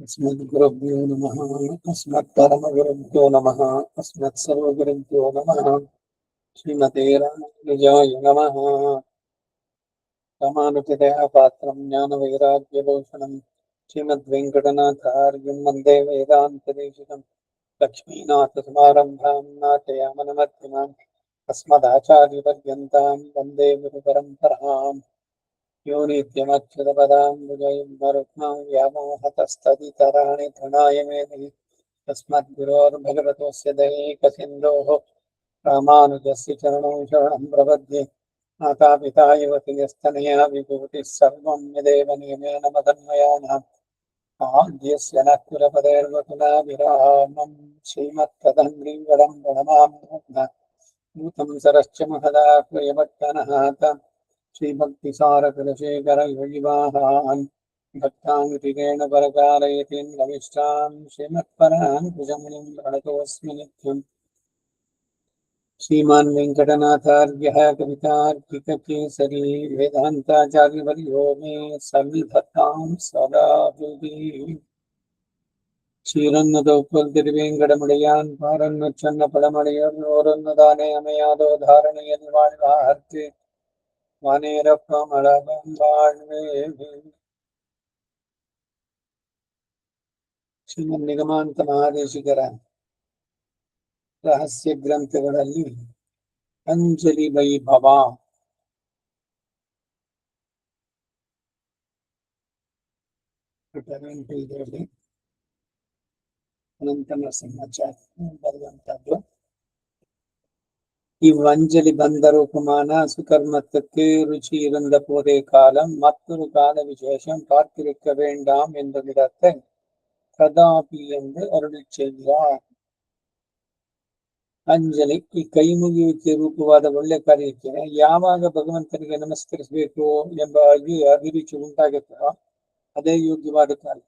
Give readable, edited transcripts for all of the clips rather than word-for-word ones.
अस्मद्गुरुभ्यो नमः। अस्मत्परमगुरुभ्यो नमः। अस्मत्सर्वगुरुभ्यो नमः। श्रीमते रामानुजाय नमः। रामानुजदया पात्रं ज्ञानवैराग्यभूषणं श्रीमद्वेङ्कटनाथार्यं वन्दे वेदान्तदेशिकं लक्ष्मीनाथसमारम्भां नाथयामनमध्यमाम् अस्मदाचार्यपर्यन्तां वन्दे गुरुपरम्पराम्। यो नित्यमच्युतपदाम्बुजयुग्मरुक्मां व्यामोहतस्तदितराणि तृणाय मेदिनि तस्मद्गुरोर्भगवतोऽस्य दयैकसिन्धोः रामानुजस्य चरणौ शरणं प्रपद्ये। मातापिता युवतियस्तनया विभूतिः सर्वं यदेव नियमेन मदन्वयानाम् आद्यस्य नः कुलपतेर्वकुलाभिरामं श्रीमत्तदङ्घ्रिवरं प्रणमाम्यः। नूतं सरश्च महदाह्वयभट्टनः श्रीभक्तिसारकुलशेखर योगिवाहान् भक्ताङ्गिरेण परकारयतीन्द्रमिष्टान् श्रीमत्परान् कुजमुनिं प्रणतोऽस्मि नित्यम्। श्रीमान् वेङ्कटनाथार्यः कवितार्किककेसरी वेदान्ताचार्यवर्यो मे सन्निधत्तां सदा हृदि। श्रीरङ्गदौपल् तिरुवेङ्कटमुडियान् पारन्नच्चन्न पडमडियोरन्नदाने अमयादो धारणीयन् வாழ்வார்க்கு வானேரப்பமளவம் வாழ்வே. ಶ್ರೀಮನ್ ನಿಗಮಾಂತ ಮಹಾದೇಶಿಕರ ರಹಸ್ಯ ಗ್ರಂಥಗಳಲ್ಲಿ ಅಂಜಲಿ ವೈಭವ ಇದರಲ್ಲಿ ಅನಂತ ನರಸಿಂಹಾಚಾರ್ಯ ಬರೆದಂತದ್ದು. இவ்வஞ்சலி பந்தர் உபமான சுகர்மத்துக்கு ருச்சி இருந்த போதே காலம் மற்றொரு கால விசேஷம் பார்த்திருக்க வேண்டாம் என்பதிடத்தை கதாபி என்று ಅರುಳಿச் செய்கிறார். ಅಂಜಲಿ ಈ ಕೈ ಮುಗಿಯುವಿಕೆ ರೂಪವಾದ ಒಳ್ಳೆ ಕಾರ್ಯಕ್ಕೆ ಯಾವಾಗ ಭಗವಂತನಿಗೆ ನಮಸ್ಕರಿಸಬೇಕು ಎಂಬ ಅಭಿರುಚಿ ಉಂಟಾಗುತ್ತೋ ಅದೇ ಯೋಗ್ಯವಾದ ಕಾಲ.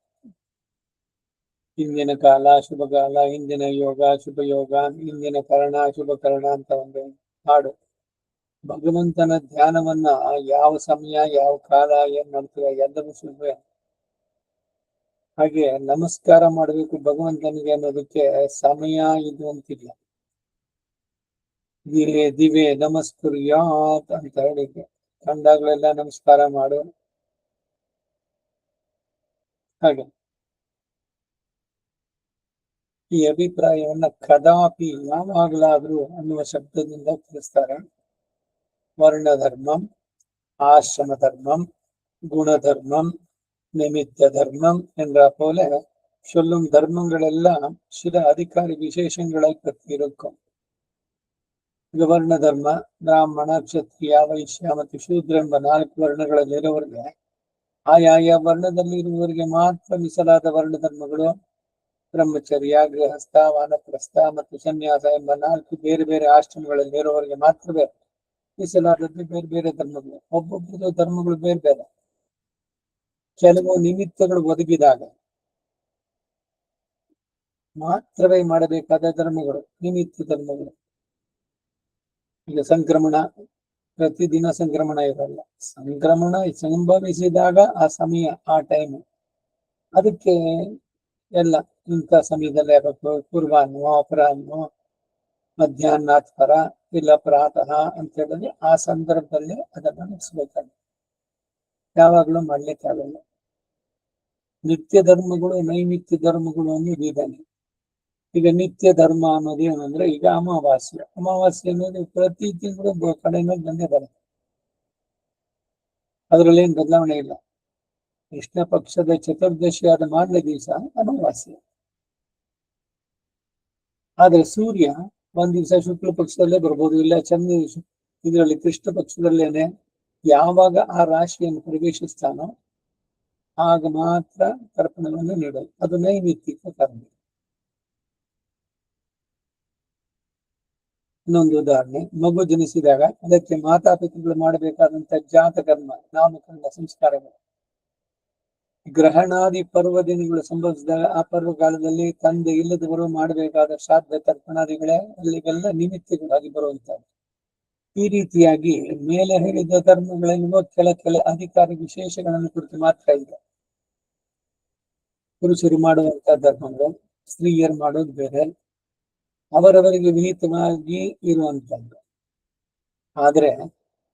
ಇಂದಿನ ಕಾಲ ಶುಭಕಾಲ, ಇಂದಿನ ಯೋಗ ಶುಭ ಯೋಗ, ಇಂದಿನ ಕರ್ಣ ಶುಭ ಕರ್ಣ ಅಂತ ಒಂದು ಹಾಡು. ಭಗವಂತನ ಧ್ಯಾನವನ್ನ ಯಾವ ಸಮಯ ಯಾವ ಕಾಲ ಏನ್ ಮಾಡ್ತೀವ ಎಲ್ಲವೂ ಶುಭವೇ. ಹಾಗೆ ನಮಸ್ಕಾರ ಮಾಡಬೇಕು ಭಗವಂತನಿಗೆ ಅನ್ನೋದಕ್ಕೆ ಸಮಯ ಇದು ಅಂತಿಲ್ಲ. ದಿವೆ ನಮಸ್ಕುರ್ಯಾತ್ ಅಂತ ಹೇಳಿಕೆ ಕಂಡಾಗಲೆಲ್ಲ ನಮಸ್ಕಾರ ಮಾಡು. ಹಾಗೆ ಈ ಅಭಿಪ್ರಾಯವನ್ನ ಕದಾಪಿ ಯಾವಾಗಲಾದ್ರೂ ಅನ್ನುವ ಶಬ್ದದಿಂದ ತಿಳಿಸ್ತಾರೆ. ವರ್ಣಧರ್ಮಂ, ಆಶ್ರಮ ಧರ್ಮಂ, ಗುಣಧರ್ಮಂ, ನಿಮಿತ್ತ ಧರ್ಮಂ என்ற போல சொல்லும் தர்மங்களெல்லாம் சில அதிகார விசேஷங்களை பற்றி இருக்கும். ವರ್ಣ ಧರ್ಮ ಬ್ರಾಹ್ಮಣ, ಕ್ಷತ್ರಿಯ, ವೈಶ್ಯ ಮತ್ತು ಶೂದ್ರ ಎಂಬ 4 ವರ್ಣಗಳಲ್ಲಿರುವವರಿಗೆ ಆಯಾಯ ವರ್ಣದಲ್ಲಿ ಇರುವವರಿಗೆ ಮಾತ್ರ ಮೀಸಲಾದ ವರ್ಣ ಧರ್ಮಗಳು, ಬ್ರಹ್ಮಚರ್ಯ, ಗೃಹಸ್ಥ, ವಾನಪ್ರಸ್ಥ ಮತ್ತು ಸನ್ಯಾಸ ಎಂಬ 4 ಬೇರೆ ಬೇರೆ ಆಶ್ರಮಗಳಲ್ಲಿ ಇರುವವರಿಗೆ ಮಾತ್ರವೇ ಮೀಸಲಾದದ್ದು ಬೇರೆ ಬೇರೆ ಧರ್ಮಗಳು. ಒಬ್ಬೊಬ್ಬರು ಧರ್ಮಗಳು ಬೇರೆ ಬೇರೆ. ಕೆಲವು ನಿಮಿತ್ತಗಳು ಒದಗಿದಾಗ ಮಾತ್ರವೇ ಮಾಡಬೇಕಾದ ಧರ್ಮಗಳು ನಿಮಿತ್ತ ಧರ್ಮಗಳು. ಈಗ ಸಂಕ್ರಮಣ, ಪ್ರತಿದಿನ ಸಂಕ್ರಮಣ ಇರಲ್ಲ. ಸಂಕ್ರಮಣ ಸಂಭವಿಸಿದಾಗ ಆ ಸಮಯ, ಆ ಟೈಮ್, ಅದಕ್ಕೆ ಎಲ್ಲ ಇಂಥ ಸಮಯದಲ್ಲಿ ಆಗಬೇಕು. ಪೂರ್ವಾಹ್ನ, ಅಪರಾಹ್ನ, ಮಧ್ಯಾಹ್ನಾತ್ಪರ ಇಲ್ಲ ಪ್ರಾತಃ ಅಂತ ಹೇಳಿದ್ರೆ ಆ ಸಂದರ್ಭದಲ್ಲಿ ಅದನ್ನ ನಡೆಸಬೇಕಾಗ ಯಾವಾಗಲೂ ಮಾಡ್ಲಿಕ್ಕೆ ಆಗಲ್ಲ. ನಿತ್ಯ ಧರ್ಮಗಳು, ನೈಮಿತ್ಯ ಧರ್ಮಗಳು ಅನ್ನೋದು ಇದ್ದಾನೆ. ಈಗ ನಿತ್ಯ ಧರ್ಮ ಅನ್ನೋದು ಏನಂದ್ರೆ, ಈಗ ಅಮಾವಾಸ್ಯೆ ಅನ್ನೋದು ಪ್ರತಿ ತಿಂಗಳು ಕಡೆಯಲ್ಲಿ ಬಂದೇ ಬರುತ್ತೆ. ಅದರಲ್ಲಿ ಏನು ಬದಲಾವಣೆ ಇಲ್ಲ. ಕೃಷ್ಣ ಪಕ್ಷದ ಚತುರ್ದಶಿ ಆದ ಮಾರನೇ ದಿವಸ ಅಮಾವಾಸ್ಯೆ. ಆದ್ರೆ ಸೂರ್ಯ ಒಂದ್ ದಿವಸ ಶುಕ್ಲ ಪಕ್ಷದಲ್ಲೇ ಬರ್ಬೋದು, ಇಲ್ಲ ಚಂದ್ರ ಇದರಲ್ಲಿ ಕೃಷ್ಣ ಪಕ್ಷದಲ್ಲೇನೆ ಯಾವಾಗ ಆ ರಾಶಿಯನ್ನು ಪ್ರವೇಶಿಸ್ತಾನೋ ಆಗ ಮಾತ್ರ ತರ್ಪಣವನ್ನು ನೀಡೋದು. ಅದು ನೈಮಿತ್ತಿಕ ಕರ್ಮ. ಇನ್ನೊಂದು ಉದಾಹರಣೆ, ಮಗು ಜನಿಸಿದಾಗ ಅದಕ್ಕೆ ಮಾತಾಪಿತೃಗಳು ಮಾಡಬೇಕಾದಂತ ಜಾತಕರ್ಮ, ನಾಮಕರಣ ಸಂಸ್ಕಾರಗಳು. ಗ್ರಹಣಾದಿ ಪರ್ವ ದಿನಗಳು ಸಂಭವಿಸಿದಾಗ ಆ ಪರ್ವಕಾಲದಲ್ಲಿ ತಂದೆ ಇಲ್ಲದವರು ಮಾಡಬೇಕಾದ ಶ್ರಾದ್ದ ತರ್ಪಣಾದಿಗಳೇ ಅಲ್ಲಿಗೆಲ್ಲ ನಿಮಿತ್ತಗಳಾಗಿ ಬರುವಂತದ್ದು. ಈ ರೀತಿಯಾಗಿ ಮೇಲೆ ಹೇಳಿದ ಧರ್ಮಗಳೆಲ್ಲವೂ ಕೆಲ ಅಧಿಕಾರ ವಿಶೇಷಗಳನ್ನು ಕುರಿತು ಮಾತ್ರ ಇದೆ. ಪುರುಷರು ಮಾಡುವಂತ ಧರ್ಮಗಳು, ಸ್ತ್ರೀಯರು ಮಾಡೋದು ಬೇರೆ, ಅವರವರಿಗೆ ವಿಹಿತವಾಗಿ ಇರುವಂತದ್ದು. ಆದ್ರೆ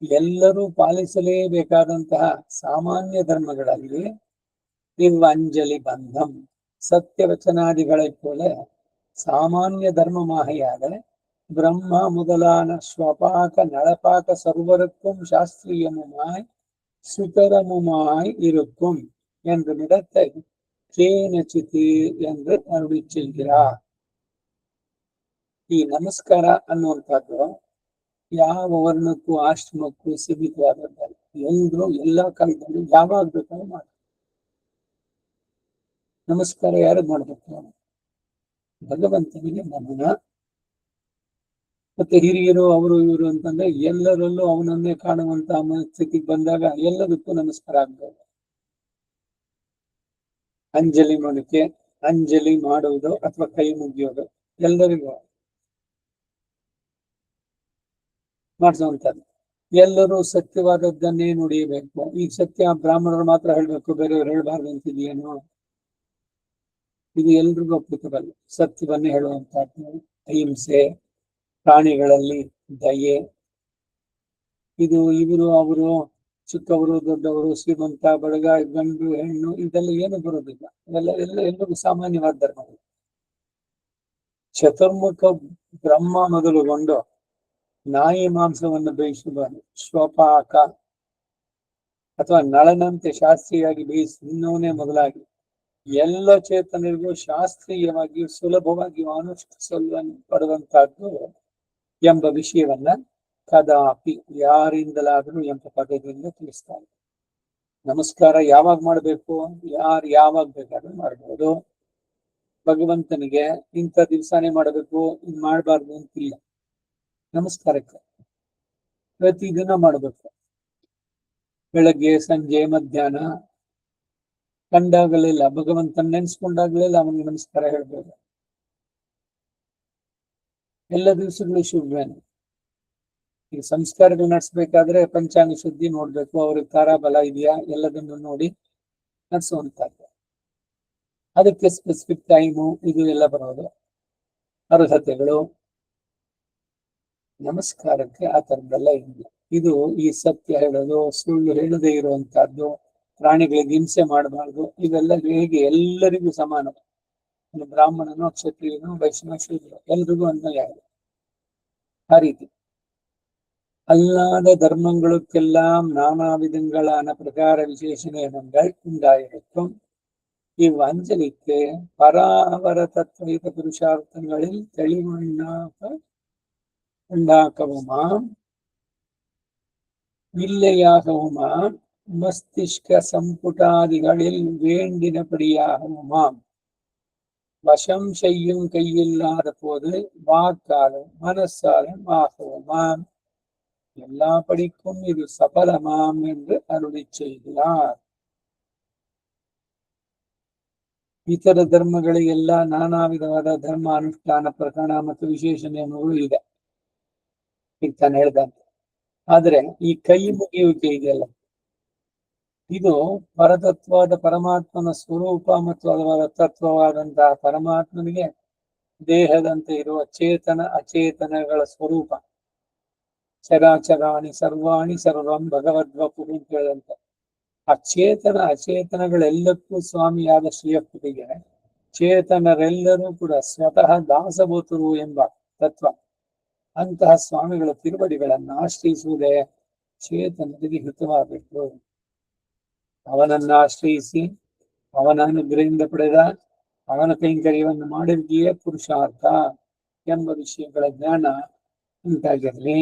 ಎಲ್ಲರೂ ಪಾಲಿಸಲೇಬೇಕಾದಂತಹ ಸಾಮಾನ್ಯ ಧರ್ಮಗಳಲ್ಲಿ ಇವು ಅಂಜಲಿ ಬಂಧಂ ಸತ್ಯವಚನಾದಿಗಳ ಪೋಲೆ ಸಾಮಾನ್ಯ ಧರ್ಮ ಮಾಹೆಯಾದರೆ பிரம்ம முதலான ஸ்வபாக நலபாக சர்வருக்கும் சாஸ்திரியமுமாய் சுதரமுமாய் இருக்கும் என்று இடத்தை கேனಚಿತಿ என்று ಅರುಳಿ செய்கிறார். ಈ ನಮಸ್ಕಾರ ಅನ್ನುವಂಥದ್ದು ಯಾವ ವರ್ಣಕ್ಕೂ ಆಶ್ರಮಕ್ಕೂ ಸೀಮಿತವಾದದ್ದಲ್ಲ. ಎಲ್ರು ಎಲ್ಲಾ ಕಾಲದಲ್ಲೂ ಯಾವಾಗ ಬೇಕಾದ್ರೂ ಮಾಡ್ತಾರೆ. ನಮಸ್ಕಾರ ಯಾರಿಗೆ ಮಾಡ್ಬೇಕು? ಭಗವಂತನಿಗೆ ನಮನ. ಮತ್ತೆ ಹಿರಿಯರು ಅವರು ಇವರು ಅಂತಂದ್ರೆ ಎಲ್ಲರಲ್ಲೂ ಅವನನ್ನೇ ಕಾಣುವಂತ ಸ್ಥಿತಿಗೆ ಬಂದಾಗ ಎಲ್ಲದಕ್ಕೂ ನಮಸ್ಕಾರ ಆಗ್ಬೋದು. ಅಂಜಲಿ ಮಾಡೋಕೆ, ಅಂಜಲಿ ಮಾಡುವುದು ಅಥವಾ ಕೈ ಮುಗಿಯೋದು ಎಲ್ಲರಿಗೂ ಮಾಡಿಸುವಂತದ್ದು. ಎಲ್ಲರೂ ಸತ್ಯವಾದದ್ದನ್ನೇ ನುಡಿಯಬೇಕು. ಈಗ ಸತ್ಯ ಬ್ರಾಹ್ಮಣರು ಮಾತ್ರ ಹೇಳ್ಬೇಕು, ಬೇರೆಯವ್ರು ಹೇಳ್ಬಾರ್ದು ಅಂತಿದೆಯೇನೋ? ಇದು ಎಲ್ರಿಗೂ ಅಪ್ಲಿಕಬಲ್. ಸತ್ಯವನ್ನೇ ಹೇಳುವಂತಹದ್ದು, ಅಹಿಂಸೆ, ಪ್ರಾಣಿಗಳಲ್ಲಿ ದಯೆ. ಇದು ಇವರು ಅವರು ಚಿಕ್ಕವರು ದೊಡ್ಡವರು ಶ್ರೀಮಂತ ಬಡಗ ಗಂಡು ಹೆಣ್ಣು ಇದೆಲ್ಲ ಏನು ಬರೋದಿಲ್ಲ. ಎಲ್ಲರಿಗೂ ಸಾಮಾನ್ಯವಾದ ಧರ್ಮಗಳು. ಚತುರ್ಮುಖ ಬ್ರಹ್ಮ ಮೊದಲುಗೊಂಡು ನಾಯಿ ಮಾಂಸವನ್ನು ಬೇಯಿಸುವನು ಶ್ವಪಾಕ ಅಥವಾ ನಳನಂತೆ ಶಾಸ್ತ್ರೀಯವಾಗಿ ಬೇಯಿಸುವವನೇ ಮೊದಲಾಗಿ ಎಲ್ಲ ಚೇತನರಿಗೂ ಶಾಸ್ತ್ರೀಯವಾಗಿ ಸುಲಭವಾಗಿ ಅನುಷ್ಠಿಸಲ್ಪಡುವಂತಹದ್ದು ಎಂಬ ವಿಷಯವನ್ನ ಕದಾಪಿ ಯಾರಿಂದಲಾದರೂ ಎಂಬ ಪದದಿಂದ ತಿಳಿಸ್ತಾರೆ. ನಮಸ್ಕಾರ ಯಾವಾಗ ಮಾಡಬೇಕು? ಯಾವಾಗ ಬೇಕಾದ್ರೂ ಮಾಡಬಹುದು. ಭಗವಂತನಿಗೆ ಇಂಥ ದಿವಸನೇ ಮಾಡಬೇಕು, ಇನ್ ಮಾಡಬಾರ್ದು ಅಂತಿಲ್ಲ. ನಮಸ್ಕಾರಕ್ಕೆ ಪ್ರತಿದಿನ ಮಾಡಬೇಕು. ಬೆಳಗ್ಗೆ ಸಂಜೆ ಮಧ್ಯಾಹ್ನ ಕಂಡಾಗಲಿಲ್ಲ, ಭಗವಂತನ ನೆನ್ಸ್ಕೊಂಡಾಗಲಿಲ್ಲ ಅವನಿಗೆ ನಮಸ್ಕಾರ ಹೇಳ್ಬೋದು. ಎಲ್ಲ ದಿವಸಗಳು ಶುಭವೇನು. ಈಗ ಸಂಸ್ಕಾರಗಳು ನಡೆಸ್ಬೇಕಾದ್ರೆ ಪಂಚಾಂಗ ಶುದ್ಧಿ ನೋಡ್ಬೇಕು, ಅವ್ರಿಗೆ ತಾರಾ ಬಲ ಇದೆಯಾ ಎಲ್ಲದನ್ನು ನೋಡಿ ನಡೆಸುವಂತದ್ದು. ಅದಕ್ಕೆ ಸ್ಪೆಸಿಫಿಕ್ ಟೈಮು ಇದು ಎಲ್ಲ ಬರೋದು, ಅರ್ಹತೆಗಳು. ನಮಸ್ಕಾರಕ್ಕೆ ಆ ಥರದ್ದೆಲ್ಲ ಇಲ್ಲ. ಇದು ಈ ಸತ್ಯ ಹೇಳೋದು, ಸುಳ್ಳು ಹೇಳದೇ ಇರುವಂತಹದ್ದು, ಪ್ರಾಣಿಗಳಿಗೆ ಹಿಂಸೆ ಮಾಡಬಾರ್ದು, ಇವೆಲ್ಲ ಹೇಗೆ ಎಲ್ಲರಿಗೂ ಸಮಾನ. ಬ್ರಾಹ್ಮಣನು ಕ್ಷತ್ರಿಯನು ವೈಷ್ಣವ ಶೂದ್ರ ಎಲ್ರಿಗೂ ಅನ್ವಯ ಆಗಿದೆ. ಆ ರೀತಿ அல்லாத தர்மங்களுக்கெல்லாம் நானா விதங்களான பிரகார விசேஷ நியமங்கள் உண்டாயிருக்கும். இவ்வஞ்சலிக்கு பராவர தத்வைத புருஷார்த்தங்களில் உண்டாக்கவுமாம் இல்லையாகவுமாம் மஸ்திஷ்க சம்புட்டாதிகளில் வேண்டினபடியாகவுமாம் வசம் செய்யும் கையில்லாத போது வாக்காலும் மனசாலும் ஆகவுமாம் எல்லா படிக்கும் இது சபலமாம் என்று அருளி செய்கிறார். ಇತರ ಧರ್ಮಗಳಿಗೆಲ್ಲ ನಾನಾ ವಿಧವಾದ ಧರ್ಮ ಅನುಷ್ಠಾನ ಪ್ರಕರಣ ಮತ್ತು ವಿಶೇಷ ನಿಯಮಗಳು ಇದೆ, ಈಗ ತಾನು ಹೇಳ್ದಂತೆ. ಆದ್ರೆ ಈ ಕೈ ಮುಗಿಯುವಿಕೆ ಇದೆಯಲ್ಲ, ಇದು ಪರತತ್ವದ ಪರಮಾತ್ಮನ ಸ್ವರೂಪ ಮತ್ತು ಅದರ ತತ್ವವಾದಂತಹ ಪರಮಾತ್ಮನಿಗೆ ದೇಹದಂತೆ ಇರುವ ಚೇತನ ಅಚೇತನಗಳ ಸ್ವರೂಪ. ಚರಾಚರಾಣಿ ಸರ್ವಾಣಿ ಸರ್ವಂ ಭಗವದ್ವಪು ಅಂತ ಹೇಳಿದಂತೆ ಆ ಚೇತನ ಅಚೇತನಗಳೆಲ್ಲಕ್ಕೂ ಸ್ವಾಮಿಯಾದ ಶ್ರೀಯಪ್ಪನಿಗೆ ಚೇತನರೆಲ್ಲರೂ ಕೂಡ ಸ್ವತಃ ದಾಸಭೂತರು ಎಂಬ ತತ್ವ. ಅಂತಹ ಸ್ವಾಮಿಗಳ ತಿರುವಡಿಗಳನ್ನು ಆಶ್ರಯಿಸುವುದೇ ಚೇತನರಿಗೆ ಹಿತವಾಗಬೇಕು. ಅವನನ್ನ ಆಶ್ರಯಿಸಿ ಅವನ ಅನುಗ್ರಹದಿಂದ ಪಡೆದ ಅವನ ಕೈಂಕರ್ಯವನ್ನು ಮಾಡುವಿಕೆಯೇ ಪುರುಷಾರ್ಥ ಎಂಬ ವಿಷಯಗಳ ಜ್ಞಾನ ಉಂಟಾಗಿರಲಿ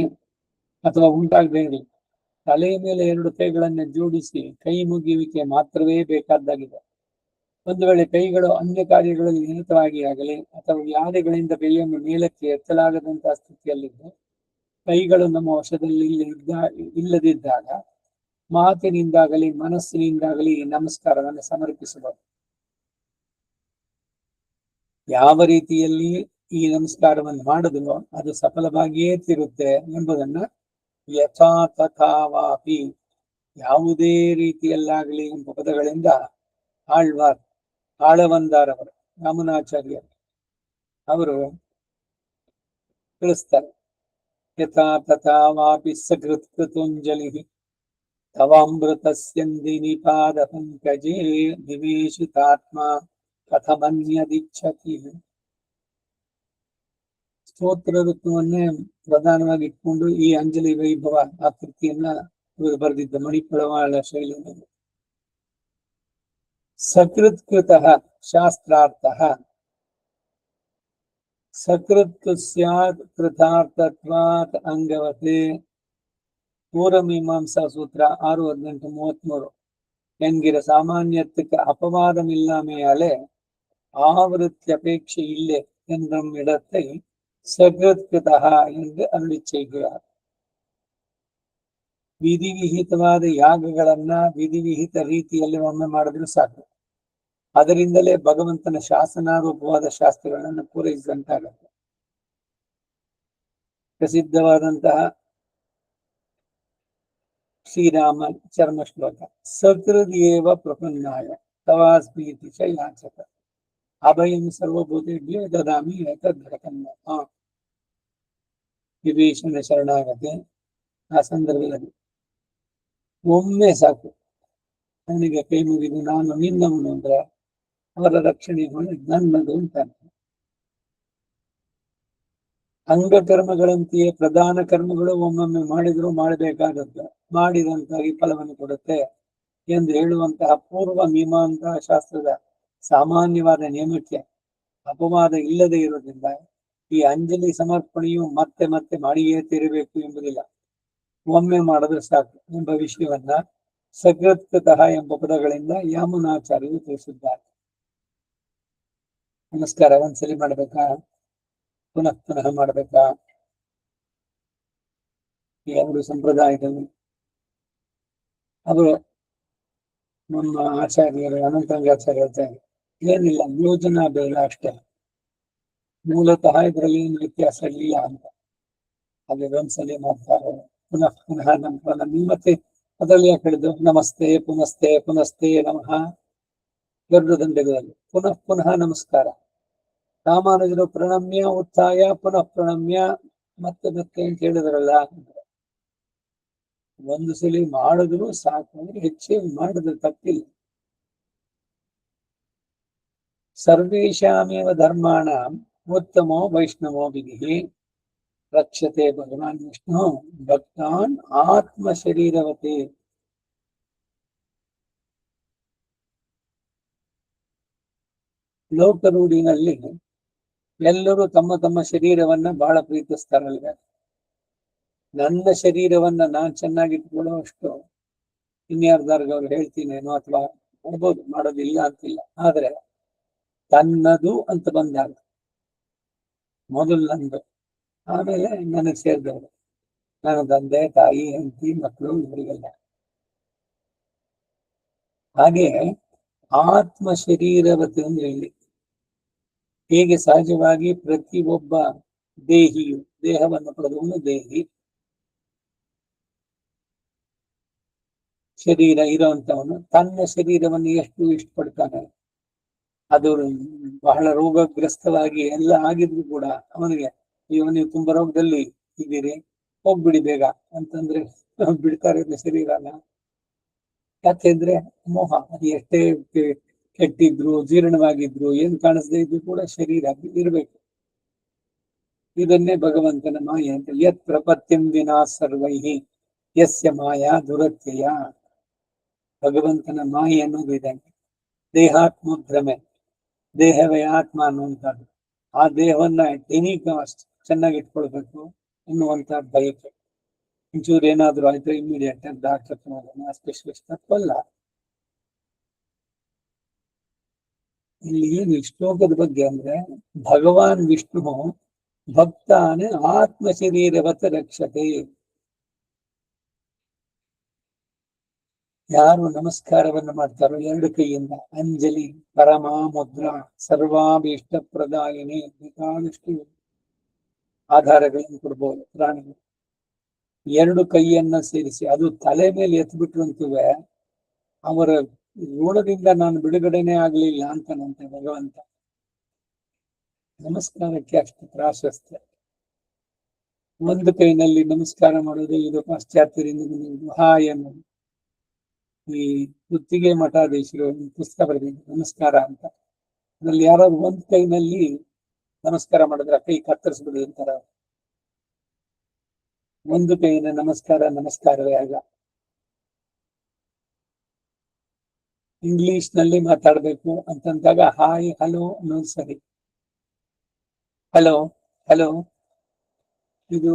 ಅಥವಾ ಉಂಟಾಗದೇ ಇರಲಿ. ತಲೆಯ ಮೇಲೆ ಎರಡು ಕೈಗಳನ್ನು ಜೋಡಿಸಿ ಕೈ ಮುಗಿಯುವಿಕೆ ಮಾತ್ರವೇ ಬೇಕಾದ್ದಾಗಿದೆ. ಒಂದು ವೇಳೆ ಕೈಗಳು ಅನ್ಯ ಕಾರ್ಯಗಳಲ್ಲಿ ನಿರತವಾಗಿ ಆಗಲಿ ಅಥವಾ ವ್ಯಾಧಿಗಳಿಂದ ಕೈಯನ್ನು ಮೇಲಕ್ಕೆ ಎತ್ತಲಾಗದಂತಹ ಸ್ಥಿತಿಯಲ್ಲಿದ್ದು ಕೈಗಳು ನಮ್ಮ ವಶದಲ್ಲಿ ಇಲ್ಲದಿದ್ದಾಗ ಮಾತಿನಿಂದಾಗಲಿ ಮನಸ್ಸಿನಿಂದಾಗಲಿ ನಮಸ್ಕಾರವನ್ನು ಸಮರ್ಪಿಸಬಹುದು. ಯಾವ ರೀತಿಯಲ್ಲಿ ಈ ನಮಸ್ಕಾರವನ್ನು ಮಾಡಿದ್ರೋ ಅದು ಸಫಲವಾಗಿಯೇ ತೀರುತ್ತೆ ಎಂಬುದನ್ನ ಯಥಾ ತಥಾವಾಪಿ ಯಾವುದೇ ರೀತಿಯಲ್ಲಾಗಲಿ ಎಂಬ ಪದಗಳಿಂದ ಆಳ್ವಾರ್ ಆಳವಂದಾರವರು ರಾಮನಾಚಾರ್ಯರು ಅವರು ತಿಳಿಸ್ತಾರೆ. ಯಥಾ ತಥಾ ವಾಪಿ ಸಕೃತ್ ಕೃತುಂಜಲಿ ತವಾಮೃತಸ್ಯಂದಿ ನಿಪಾದ ಪಂಕಜೇ ನಿವೇಶಿತಾತ್ಮ ಕಥಮನ್ಯದಿಚ್ಛತಿ. ಸ್ತೋತ್ರ ಋತುವನ್ನೇ ಪ್ರಧಾನವಾಗಿ ಇಟ್ಕೊಂಡು ಈ ಅಂಜಲಿ ವೈಭವ ಆ ಕೃತಿಯನ್ನ ಬರೆದಿದ್ದ ಮಣಿಪಳವಾಳ ಶೈಲಿಯಲ್ಲಿ. ಸಕೃತ್ಕೃತಃ ಶಾಸ್ತ್ರಾರ್ಥಃ ಸಕೃತ್ ಸ್ಯಾತ್ ಕೃತಾರ್ಥತ್ವಾತ್ ಅಂಗವತೆ. பூர்வமீமாம்சா சூத்திர 6:18-33. என்கிற சாமானியத்துக்கு அபவாதம் இல்லாமையாலே ஆவருத்தி அபேட்சை இல்லை என்னும் இடத்தை சகிருத்கிருதா என்று அருளி செய்கிறார். ವಿಧಿವಿಹಿತವಾದ ಯಾಗಗಳನ್ನ ವಿಧಿವಿಹಿತ ರೀತಿಯಲ್ಲಿ ಒಮ್ಮೆ ಮಾಡಿದ್ರು ಸಾಕು. ಅದರಿಂದಲೇ ಭಗವಂತನ ಶಾಸನಾರೂಪವಾದ ಶಾಸ್ತ್ರಗಳನ್ನು ಪೂರೈಸಿದಂತಾಗುತ್ತೆ. ಪ್ರಸಿದ್ಧವಾದಂತಹ ಶ್ರೀರಾಮ ಚರ್ಮ ಶ್ಲೋಕ ಸಕೃದೇವ ಪ್ರಪನ್ನಾಯ ತವಾಸ್ಮೀತಿ ಚ ಯಾಚಕ ಅಭಯಂ ಸರ್ವಭೂತೇಭ್ಯೋ ದದಾಮಿ ಏತದ್ಘಟನ್ನ. ವಿಭೀಷಣ ಶರಣಾಗತಿ ಆ ಸಂದರ್ಭದಲ್ಲಿ ಒಮ್ಮೆ ಸಾಕು ಅವನಿಗೆ ಕೈ ಮುಗಿದು ನಾನು ನಿನ್ನವನು ಅಂದ್ರೆ ಅವರ ರಕ್ಷಣೆ ನನ್ನದು ಅಂತಾನೆ. ಅಂಗಕರ್ಮಗಳಂತೆಯೇ ಪ್ರಧಾನ ಕರ್ಮಗಳು ಒಮ್ಮೊಮ್ಮೆ ಮಾಡಿದ್ರು ಮಾಡಬೇಕಾದದ್ದು ಮಾಡಿದಂತಾಗಿ ಫಲವನ್ನು ಕೊಡುತ್ತೆ ಎಂದು ಹೇಳುವಂತಹ ಪೂರ್ವ ಮೀಮಾಂಸಾ ಶಾಸ್ತ್ರದ ಸಾಮಾನ್ಯವಾದ ನಿಯಮಕ್ಕೆ ಅಪವಾದ ಇಲ್ಲದೆ ಇರೋದ್ರಿಂದ ಈ ಅಂಜಲಿ ಸಮರ್ಪಣೆಯು ಮತ್ತೆ ಮತ್ತೆ ಮಾಡಿಯೇ ತೀರಬೇಕು ಎಂಬುದಿಲ್ಲ. ಒಮ್ಮೆ ಮಾಡಿದ್ರೆ ಸಾಕು ಎಂಬ ವಿಷಯವನ್ನ ಸಕೃತ್ಕೃತಃ ಎಂಬ ಪದಗಳಿಂದ ಯಾಮುನಾಚಾರ್ಯರು ತಿಳಿಸಿದ್ದಾರೆ. ನಮಸ್ಕಾರ ಒಂದ್ಸಲಿ ಮಾಡ್ಬೇಕಾ, ಪುನಃ ಪುನಃ ಮಾಡ್ಬೇಕಾ? ಈ ಎರಡು ಸಂಪ್ರದಾಯದಲ್ಲಿ ಅವರು ನಮ್ಮ ಆಚಾರ್ಯರು ಅನಂತಂಗಾಚಾರ್ಯ ಹೇಳ್ತಾರೆ, ಏನಿಲ್ಲ ಯೋಜನಾ ಬೇಡ ಅಷ್ಟೇ, ಮೂಲತಃ ಇದರಲ್ಲಿ ಏನು ವ್ಯತ್ಯಾಸ ಇಲ್ಲ ಅಂತ. ಹಾಗೆ ಒಂದ್ಸಲಿ ಮಾಡ್ತಾರೆ, ಪುನಃ ಪುನಃ ನಮ್ಮ ಮತ್ತೆ ಅದರಲ್ಲಿ ಯಾಕೆ ಹೇಳಿದ್ರು ನಮಸ್ತೆ ಪುನಸ್ತೆ ಪುನಸ್ತೆ ನಮಃ ಗರುಡ ದಂಡೆಗಳಲ್ಲಿ ಪುನಃ ಪುನಃ ನಮಸ್ಕಾರ. ರಾಮಾನುಜರು ಪ್ರಣಮ್ಯ ಉತ್ಥಾಯ ಪುನಃ ಪ್ರಣಮ್ಯ ಮತ್ತೆ ಮತ್ತೆ ಅಂತ ಹೇಳಿದ್ರಲ್ಲ, ಒಂದು ಸಲಿ ಮಾಡಿದ್ರು ಸಾಕು, ಅಂದ್ರೆ ಹೆಚ್ಚೇನು ಮಾಡಿದ್ರೆ ತಪ್ಪಿಲ್ಲ. ಸರ್ವೇಷಾಮೇವ ಧರ್ಮಾಣ ಉತ್ತಮೋ ವೈಷ್ಣವೋ ವಿಧಿ ರಕ್ಷತೆ ಭಗವಾನ್ ವಿಷ್ಣು ಭಕ್ತಾನ್ ಆತ್ಮ ಶರೀರವತೆ. ಲೋಕರೂಢಿನಲ್ಲಿ ಎಲ್ಲರೂ ತಮ್ಮ ತಮ್ಮ ಶರೀರವನ್ನ ಬಹಳ ಪ್ರೀತಿಸ್ತಾರಲ್ವ. ನನ್ನ ಶರೀರವನ್ನ ನಾನ್ ಚೆನ್ನಾಗಿಟ್ಕೊಳ್ಳುವಷ್ಟು ಇನ್ಯಾರ್ದಾರ್ಗ ಅವ್ರು ಹೇಳ್ತೀನೇನೋ ಅಥವಾ ಮಾಡ್ಬೋದು, ಮಾಡೋದಿಲ್ಲ ಅಂತಿಲ್ಲ. ಆದ್ರೆ ತನ್ನದು ಅಂತ ಬಂದಾಗ ಮೊದಲು ನಂದು, ಆಮೇಲೆ ನನಗೆ ಸೇರಿದವರು, ನನ್ನ ತಂದೆ ತಾಯಿ ಹೆಂಡತಿ ಮಕ್ಕಳು ಇವರಿಗೆಲ್ಲ. ಹಾಗೆ ಆತ್ಮ ಶರೀರವತೆ ಅಂದ್ರೆ ಇಲ್ಲಿ ಹೇಗೆ ಸಹಜವಾಗಿ ಪ್ರತಿಯೊಬ್ಬ ದೇಹಿಯು ದೇಹವನ್ನು ಪಡೆದವನು ದೇಹಿ, ಶರೀರ ಇರುವಂತವನು ತನ್ನ ಶರೀರವನ್ನು ಎಷ್ಟು ಇಷ್ಟಪಡ್ತಾನೆ. ಅದು ಬಹಳ ರೋಗಗ್ರಸ್ತವಾಗಿ ಎಲ್ಲ ಆಗಿದ್ರು ಕೂಡ ಅವನಿಗೆ ನೀವು ತುಂಬಾ ರೋಗದಲ್ಲಿ ಇದ್ದೀರಿ, ಹೋಗ್ಬಿಡಿ ಬೇಗ ಅಂತಂದ್ರೆ ಬಿಡ್ತಾರೆ ಶರೀರನ. ಯಾಕೆಂದ್ರೆ ಮೋಹ. ಅದು ಎಷ್ಟೇ ಕೆಟ್ಟಿದ್ರು ಜೀರ್ಣವಾಗಿದ್ರು ಏನ್ ಕಾಣಿಸದೇ ಇದ್ರು ಕೂಡ ಶರೀರ ಇರ್ಬೇಕು. ಇದನ್ನೇ ಭಗವಂತನ ಮಾಯೆ ಅಂತ. ಯತ್ ಪ್ರಪತ್ಯಂ ವಿನಾ ಸರ್ವೈಹಿ ಯಸ್ಯ ಮಾಯಾ ದುರತ್ಯಯ. ಭಗವಂತನ ಮಾಯೆ ಅನ್ನೋದು ಇದೆ. ದೇಹಾತ್ಮ ಭ್ರಮೆ, ದೇಹವೇ ಆತ್ಮ ಅನ್ನುವಂಥದ್ದು. ಆ ದೇಹವನ್ನ ಚೆನ್ನಾಗಿ ಇಟ್ಕೊಳ್ಬೇಕು ಅನ್ನುವಂತ ಬಯಕೆ. ಒಂಚೂರು ಏನಾದ್ರು ಆಯ್ತು ಇಮಿಡಿಯೇಟ್ ಡಾಕ್ಟರ್ ಸ್ಪೆಷಲಿಸ್ಟ್ ತಪ್ಪಲ್ಲ. ಇಲ್ಲಿ ಏನು ಶ್ಲೋಕದ ಬಗ್ಗೆ ಅಂದ್ರೆ ಭಗವಾನ್ ವಿಷ್ಣು ಭಕ್ತಾನೆ ಆತ್ಮ ಶರೀರವತ ರಕ್ಷತೆ. ಯಾರು ನಮಸ್ಕಾರವನ್ನು ಮಾಡ್ತಾರೋ ಎರಡು ಕೈಯಿಂದ ಅಂಜಲಿ ಪರಮಾ ಮುದ್ರಾ ಸರ್ವಾಭೀಷ್ಟ ಪ್ರದಾಯಿನಿ, ಬೇಕಾದಷ್ಟು ಆಧಾರಗಳನ್ನು ಕೊಡ್ಬೋದು ಪ್ರಾಣಿಗಳು. ಎರಡು ಕೈಯನ್ನ ಸೇರಿಸಿ ಅದು ತಲೆ ಮೇಲೆ ಎತ್ಬಿಟ್ರಂತುವೆ ಅವರ ಋಣದಿಂದ ನಾನು ಬಿಡುಗಡೆನೇ ಆಗ್ಲಿಲ್ಲ ಅಂತಾನಂತೆ ಭಗವಂತ. ನಮಸ್ಕಾರಕ್ಕೆ ಅಷ್ಟು ಪ್ರಾಶಸ್ತ್ಯ. ಒಂದು ಕೈನಲ್ಲಿ ನಮಸ್ಕಾರ ಮಾಡೋದು, ಇದು ಪಾಶ್ಚಾತ್ಯರಿಂದ ಬಂದಿದ್ದು ಹಾಯ್ ಅನ್ನೋದು. ಈ ಗುತ್ತಿಗೆ ಮಠಾಧೀಶರು ಪುಸ್ತಕ ಬರೆದಿದ್ದು ನಮಸ್ಕಾರ ಅಂತ. ಅದ್ರಲ್ಲಿ ಯಾರಾದ್ರು ಒಂದ್ ಕೈನಲ್ಲಿ ನಮಸ್ಕಾರ ಮಾಡಿದ್ರೆ ಕೈ ಕತ್ತರಿಸ್ಬಿಡಿ ಅಂತಾರ. ಒಂದು ಕೈನ ನಮಸ್ಕಾರವೇ ಆಗ. ಇಂಗ್ಲಿಷ್ ನಲ್ಲಿ ಮಾತಾಡ್ಬೇಕು ಅಂತಂದಾಗ ಹಾಯ್ ಹಲೋ ಅನ್ನೋದು ಸರಿ. ಹಲೋ ಹಲೋ ಇದು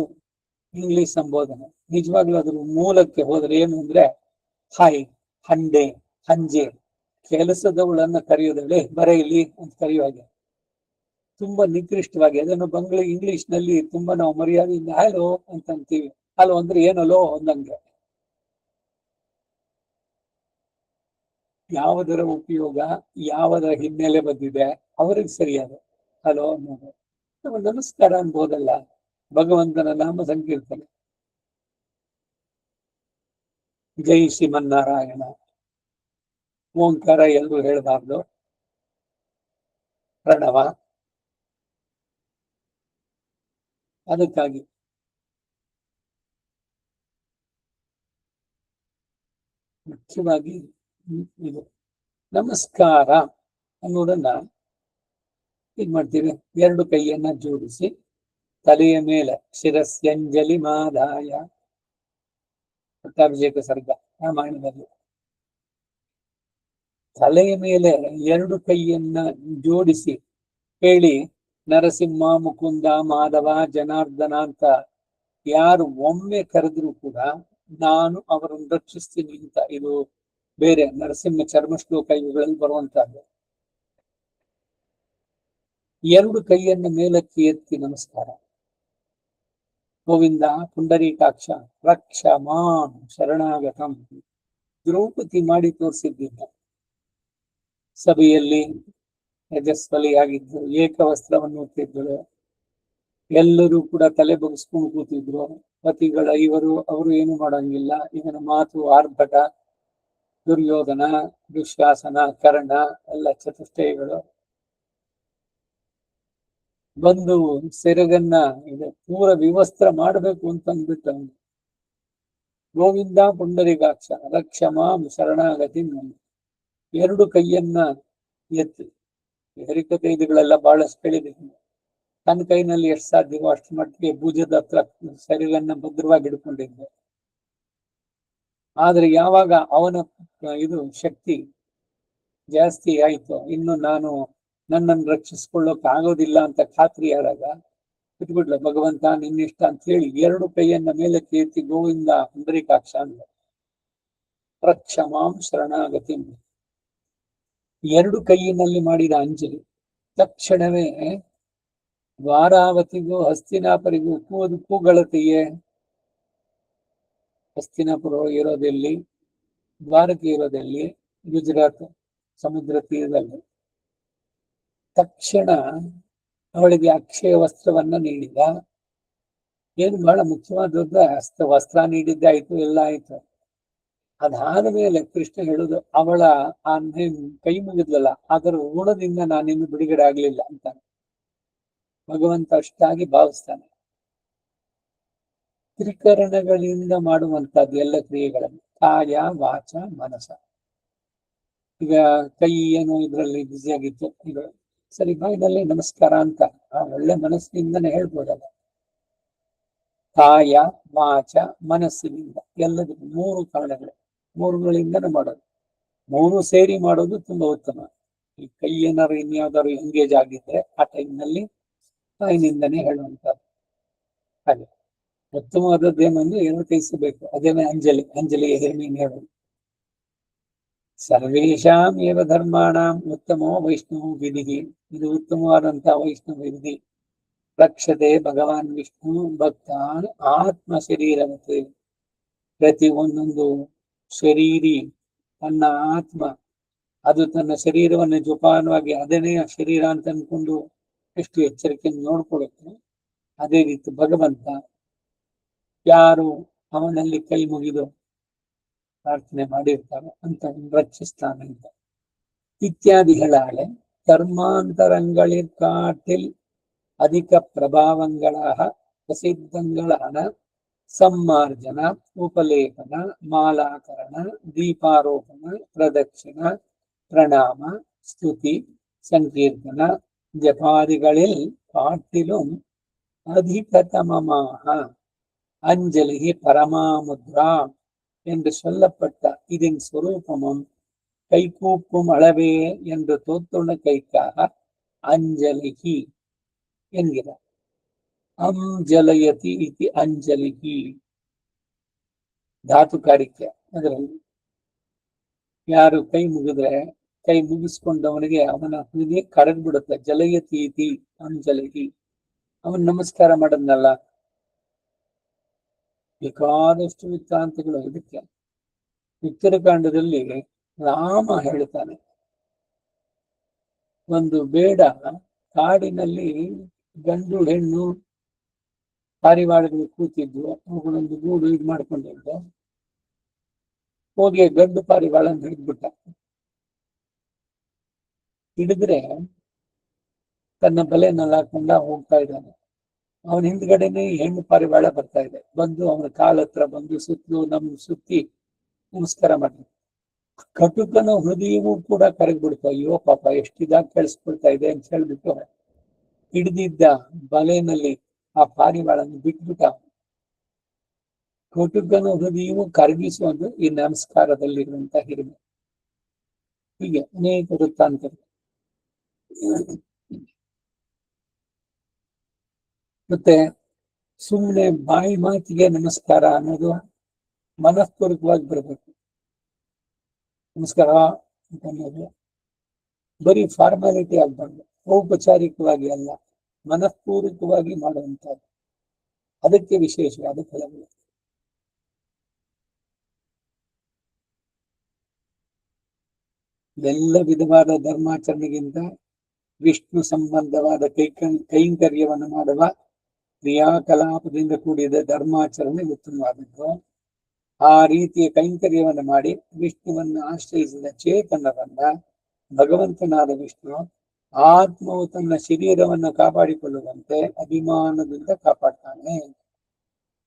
ಇಂಗ್ಲಿಷ್ ಸಂಬೋಧನೆ. ನಿಜವಾಗ್ಲೂ ಅದ್ರ ಮೂಲಕ್ಕೆ ಹೋದ್ರೆ ಏನು ಅಂದ್ರೆ ಹಾಯ್, ಹಂಡೆ, ಹಂಜೆ, ಕೆಲಸದವಳನ್ನ ಕರೆಯೋದಳೆ ಬರೆಯಲಿ ಅಂತ ಕರೆಯೋ ಹಾಗೆ ತುಂಬಾ ನಿಕೃಷ್ಟವಾಗಿ. ಅದನ್ನು ಇಂಗ್ಲಿಷ್ ನಲ್ಲಿ ತುಂಬಾ ನಾವು ಮರ್ಯಾದೆಯಿಂದ ಹಲೋ ಅಂತ ಅಂತೀವಿ. ಹಲೋ ಅಂದ್ರೆ ಏನಲ್ಲೋ ಅಂದಂಗೆ. ಯಾವುದರ ಉಪಯೋಗ, ಯಾವುದರ ಹಿನ್ನೆಲೆ ಬಂದಿದೆ ಅವ್ರಿಗೆ ಸರಿಯಾದ ಹಲೋ ಅನ್ನೋದು. ನಮಸ್ಕಾರ ಅನ್ಬೋದಲ್ಲ, ಭಗವಂತನ ನಾಮ ಸಂಕೀರ್ತನೆ. ಜೈ ಶ್ರೀಮನ್ನಾರಾಯಣ ಓಂಕಾರ ಎಲ್ಲರೂ ಹೇಳಬಾರ್ದು. ಪ್ರಣವ. ಅದಕ್ಕಾಗಿ ಮುಖ್ಯವಾಗಿ ಇದು ನಮಸ್ಕಾರ ಅನ್ನೋದನ್ನ ಏನ್ ಮಾಡ್ತೀವಿ, ಎರಡು ಕೈಯನ್ನ ಜೋಡಿಸಿ ತಲೆಯ ಮೇಲೆ ಶಿರಸ್ಯಂಜಲಿ ಮಾದಾಯ, ಪಟ್ಟಾಭಿಷೇಕ ಸರ್ಗ ರಾಮಾಯಣದಲ್ಲಿ. ತಲೆಯ ಮೇಲೆ ಎರಡು ಕೈಯನ್ನ ಜೋಡಿಸಿ ಹೇಳಿ ನರಸಿಂಹ, ಮುಕುಂದ, ಮಾಧವ, ಜನಾರ್ದನ ಅಂತ ಯಾರು ಒಮ್ಮೆ ಕರೆದ್ರು ಕೂಡ ನಾನು ಅವರನ್ನು ರಕ್ಷಿಸ್ತೀನಿ ಅಂತ. ಇದು ಬೇರೆ ನರಸಿಂಹ ಚರ್ಮ ಶ್ಲೋಕ ಇವುಗಳಲ್ಲಿ ಬರುವಂತಹದ್ದು. ಎರಡು ಕೈಯನ್ನು ಮೇಲಕ್ಕೆ ಎತ್ತಿ ನಮಸ್ಕಾರ. ಗೋವಿಂದ ಪುಂಡರೀಕಾಕ್ಷ ರಕ್ಷ ಮಾಂ ಶರಣಾಗತಂ. ದ್ರೌಪದಿ ಮಾಡಿ ತೋರಿಸಿದ್ದಿದ್ದ. ಸಭೆಯಲ್ಲಿ ಯಜಸ್ವಲಿಯಾಗಿದ್ದು ಏಕವಸ್ತ್ರವನ್ನು ಹುಟ್ಟಿದ್ದಳು. ಎಲ್ಲರೂ ಕೂಡ ತಲೆ ಬಗ್ಸ್ಕೊಂಡು ಕೂತಿದ್ರು. ಪತಿಗಳ ಅವರು ಏನು ಮಾಡಂಗಿಲ್ಲ. ಇವನ ಮಾತು ಆರ್ಭಟ. ದುರ್ಯೋಧನ, ದುಶ್ಯಾಸನ, ಕರ್ಣ ಎಲ್ಲ ಚತುಷ್ಟಯಗಳು ಬಂದು ಸೆರಗನ್ನ ಪೂರ ವಿವಸ್ತ್ರ ಮಾಡಬೇಕು ಅಂತಂದ್ಬಿಟ್ಟು ಅವನು ಗೋವಿಂದ ಪುಂಡರೀಕಾಕ್ಷ ರಕ್ಷಮಾಂ ಶರಣಾಗತಿ. ಎರಡು ಕೈಯನ್ನ ಎತ್ತಿ, ಹರಿಕತೆ ಇದುಗಳೆಲ್ಲ ಬಹಳಷ್ಟು ಕೇಳಿದ್ದೀನಿ. ತನ್ನ ಕೈನಲ್ಲಿ ಎಷ್ಟು ಸಾಧ್ಯವೋ ಅಷ್ಟು ಮಟ್ಟಿಗೆ ಭುಜದ ಹತ್ರ ಸೆರಗನ್ನ ಭದ್ರವಾಗಿ ಹಿಡ್ಕೊಂಡಿದ್ದೆ. ಆದ್ರೆ ಯಾವಾಗ ಅವನ ಇದು ಶಕ್ತಿ ಜಾಸ್ತಿ ಆಯ್ತು, ಇನ್ನು ನನ್ನನ್ನು ರಕ್ಷಿಸ್ಕೊಳ್ಳೋಕೆ ಆಗೋದಿಲ್ಲ ಅಂತ ಖಾತ್ರಿ ಆದಾಗ ಬಿಟ್ಬಿಡ್ಲ ಭಗವಂತ ನಿನ್ನಿಷ್ಟ ಅಂತ ಹೇಳಿ ಎರಡು ಕೈಯನ್ನ ಮೇಲಕ್ಕೆ ಎತ್ತಿ ಗೋವಿಂದ ಪುಂಡರೀಕಾಕ್ಷ ಅಂದ. ರಕ್ಷಮಾಂ ಶರಣಾಗತಿ. ಎರಡು ಕೈಯಿನಲ್ಲಿ ಮಾಡಿದ ಅಂಜಲಿ ತಕ್ಷಣವೇ ದ್ವಾರಾವತಿಗೂ ಹಸ್ತಿನಾಪುರಿಗೂ ಕೂಗಳತೆಯೇ. ಹಸ್ತಿನಾಪುರ ಇರೋದೆಲ್ಲಿ, ದ್ವಾರಕೆ ಇರೋದೆಲ್ಲಿ, ಗುಜರಾತ್ ಸಮುದ್ರ ತೀರದಲ್ಲಿ. ತಕ್ಷಣ ಅವಳಿಗೆ ಅಕ್ಷಯ ವಸ್ತ್ರವನ್ನ ನೀಡಿದ. ಏನು ಬಹಳ ಮುಖ್ಯವಾದದ್ದು, ವಸ್ತ್ರ ನೀಡಿದ್ದಾಯ್ತು, ಎಲ್ಲ ಆಯ್ತು. ಅದಾದ ಮೇಲೆ ಕೃಷ್ಣ ಹೇಳುದು ಅವಳ ಆ ಕೈ ಮುಗಿದ್ಲಲ್ಲ ಅದರ ಋಣದಿಂದ ನಾನಿನ್ನು ಬಿಡುಗಡೆ ಆಗ್ಲಿಲ್ಲ ಅಂತ ಭಗವಂತ ಅಷ್ಟಾಗಿ ಭಾವಿಸ್ತಾನೆ. ತ್ರಿಕರಣಗಳಿಂದ ಮಾಡುವಂತದ್ದು ಎಲ್ಲ ಕ್ರಿಯೆಗಳನ್ನು, ಕಾಯ ವಾಚ ಮನಸ. ಈಗ ಕೈ ಏನೋ ಇದ್ರಲ್ಲಿ ಬ್ಯುಸಿ ಆಗಿತ್ತು, ಈಗ ಸರಿ ಬಾಯಿನಲ್ಲಿ ನಮಸ್ಕಾರ ಅಂತ ಒಳ್ಳೆ ಮನಸ್ಸಿನಿಂದನೇ ಹೇಳ್ಬೋದಲ್ಲ. ಕಾಯ ವಾಚ ಮನಸ್ಸಿನಿಂದ ಎಲ್ಲದಕ್ಕೂ ಮೂರು ಕಾರಣಗಳು, ಮೂರುಗಳಿಂದನೇ ಮಾಡೋದು. ಮೂರು ಸೇರಿ ಮಾಡೋದು ತುಂಬಾ ಉತ್ತಮ. ಈ ಕೈ ಏನಾದ್ರು ಇನ್ಯಾವ್ದಾದ್ರು ಎಂಗೇಜ್ ಆಗಿದ್ರೆ ಆ ಟೈಮ್ನಲ್ಲಿ ಬಾಯಿನಿಂದನೇ ಹೇಳುವಂತದ್ದು. ಹಾಗೆ ಉತ್ತಮವಾದದ್ದೇನೆಂದ್ರೆ ಎರಡು ಕೈಸಬೇಕು. ಅದೇನೇ ಅಂಜಲಿ ನೀನು ಹೇಳೋದು. ಸರ್ವೇಷಾಂ ಏವ ಧರ್ಮಾಣಾಂ ಉತ್ತಮೋ ವೈಷ್ಣವ ವಿಧಿ. ಇದು ಉತ್ತಮವಾದಂತಹ ವೈಷ್ಣವ ವಿಧಿ. ರಕ್ಷತೆ ಭಗವಾನ್ ವಿಷ್ಣು ಭಕ್ತಾನ್ ಆತ್ಮ ಶರೀರವತೆ. ಪ್ರತಿ ಒಂದೊಂದು ಶರೀರಿ ತನ್ನ ಆತ್ಮ, ಅದು ತನ್ನ ಶರೀರವನ್ನು ಜೋಪಾನವಾಗಿ ಅದನ್ನೇ ಶರೀರ ಅಂತ ಅನ್ಕೊಂಡು ಎಷ್ಟು ಎಚ್ಚರಿಕೆಯನ್ನು ನೋಡ್ಕೊಳ್ಳುತ್ತೆ, ಅದೇ ರೀತಿ ಭಗವಂತ ಯಾರು ಅವನಲ್ಲಿ ಕೈ ಮುಗಿದು ಪ್ರಾರ್ಥನೆ ಮಾಡಿರ್ತಾರೆ ಅಂತ ರಕ್ಷಿಸ್ತಾನೆ ಅಂತ இத்தியாதிகளாலே கர்மாந்தரங்களிற் காட்டில் அதிக பிரபாவங்களாக பிரசித்தங்களான ಸಮ್ಮಾರ್ಜನ ಉಪಲೇಖನ ಮಾಲಾಕರಣ ದೀಪಾರೋಪಣ ಪ್ರದಕ್ಷಿಣ ಪ್ರಣಾಮ ಸ್ತುತಿ ಸಂಕೀರ್ತನ ஜபாதிகளில் காட்டிலும் அதிகதமமாக அஞ்சலி பரமாமுத்ரா என்று சொல்லப்பட்ட இதன் சுரூபமும் கைகூப்பும் அளவே என்று தோத்துண கைக்காக அஞ்சலிகி என்கிறார். ಅಂಜಲಯತಿ ಇತಿ ಅಂಜಲಿಹಿ ಧಾತುಕಾರಿಕೆ. ಅದರಲ್ಲಿ ಯಾರು ಕೈ ಮುಗಿದ್ರೆ ಕೈ ಮುಗಿಸ್ಕೊಂಡವನಿಗೆ ಅವನ ಹೃದಯ ಕರಗ್ಬಿಡುತ್ತೆ. ಜಲಯತಿ ಇತಿ ಅಂಜಲಿಹಿ. ಅವನ್ ನಮಸ್ಕಾರ ಮಾಡದ್ನಲ್ಲ. ಬೇಕಾದಷ್ಟು ವೃತ್ತಾಂತಗಳು ಇದಕ್ಕೆ. ಉತ್ತರಕಾಂಡದಲ್ಲಿ ರಾಮ ಹೇಳ್ತಾನೆ, ಒಂದು ಬೇಡ ಕಾಡಿನಲ್ಲಿ ಗಂಡು ಹೆಣ್ಣು ಪಾರಿವಾಳಗಳು ಕೂತಿದ್ವು, ಅವುಗಳೊಂದು ಗೂಡು ಇದು ಮಾಡ್ಕೊಂಡಿದ್ದು. ಹೋಗಿ ಗಂಡು ಪಾರಿವಾಳನ ಹಿಡಿದ್ಬಿಟ್ಟ. ಹಿಡಿದ್ರೆ ತನ್ನ ಬಲೆನಲ್ಲಿ ಹಾಕೊಂಡ ಹೋಗ್ತಾ ಇದ್ದಾನೆ. ಅವನ ಹಿಂದ್ಗಡೆನೆ ಹೆಣ್ಣು ಪಾರಿವಾಳ ಬರ್ತಾ ಇದೆ. ಬಂದು ಅವನ ಕಾಲ ಹತ್ರ ಬಂದು ಸುತ್ತಿ ನಮಸ್ಕಾರ ಮಾಡಿ. ಕಟುಕನ ಹೃದಯವೂ ಕೂಡ ಕರಗ್ಬಿಡ್ತು. ಅಯ್ಯೋ ಪಾಪ ಎಷ್ಟಿದಾಗ ಕೇಳಿಸ್ಕೊಳ್ತಾ ಇದೆ ಅಂತ ಹೇಳ್ಬಿಟ್ಟು ಹಿಡಿದಿದ್ದ ಬಲೆನಲ್ಲಿ ಆ ಪಾರಿವಾಳನ್ನು ಬಿಟ್ಬಿಟ್ಟ. ಕಟುಕನ ಹೃದಯವೂ ಕರಗಿಸುವುದು ಈ ನಮಸ್ಕಾರದಲ್ಲಿರುವಂತ ಹಿರಿಮೆ. ಹೀಗೆ ಅನೇಕ ವೃತ್ತಾಂತರು. ಮತ್ತೆ ಸುಮ್ಮನೆ ಬಾಯಿ ಮಾತಿಗೆ ನಮಸ್ಕಾರ ಅನ್ನೋದು ಮನಃಪೂರ್ವಕವಾಗಿ ಬರಬೇಕು. ನಮಸ್ಕಾರ ಅಂತ ಅನ್ನೋದು ಬರೀ ಫಾರ್ಮಾಲಿಟಿ ಆಗ್ಬಾರ್ದು, ಔಪಚಾರಿಕವಾಗಿ ಅಲ್ಲ, ಮನಃಪೂರ್ವಕವಾಗಿ ಮಾಡುವಂತದ್ದು. ಅದಕ್ಕೆ ವಿಶೇಷವಾದ ಫಲಗಳು. ಎಲ್ಲ ವಿಧವಾದ ಧರ್ಮಾಚರಣೆಗಿಂತ ವಿಷ್ಣು ಸಂಬಂಧವಾದ ಕೈಂಕರ್ಯವನ್ನು ಮಾಡುವ ಕ್ರಿಯಾಕಲಾಪದಿಂದ ಕೂಡಿದ ಧರ್ಮಾಚರಣೆ ಉತ್ತಮವಾದದ್ದು. ಆ ರೀತಿಯ ಕೈಂಕರ್ಯವನ್ನು ಮಾಡಿ ವಿಷ್ಣುವನ್ನು ಆಶ್ರಯಿಸಿದ ಚೇತನವನ್ನ ಭಗವಂತನಾದ ವಿಷ್ಣು ಆತ್ಮವು ತನ್ನ ಶರೀರವನ್ನು ಕಾಪಾಡಿಕೊಳ್ಳುವಂತೆ ಅಭಿಮಾನದಿಂದ ಕಾಪಾಡ್ತಾನೆ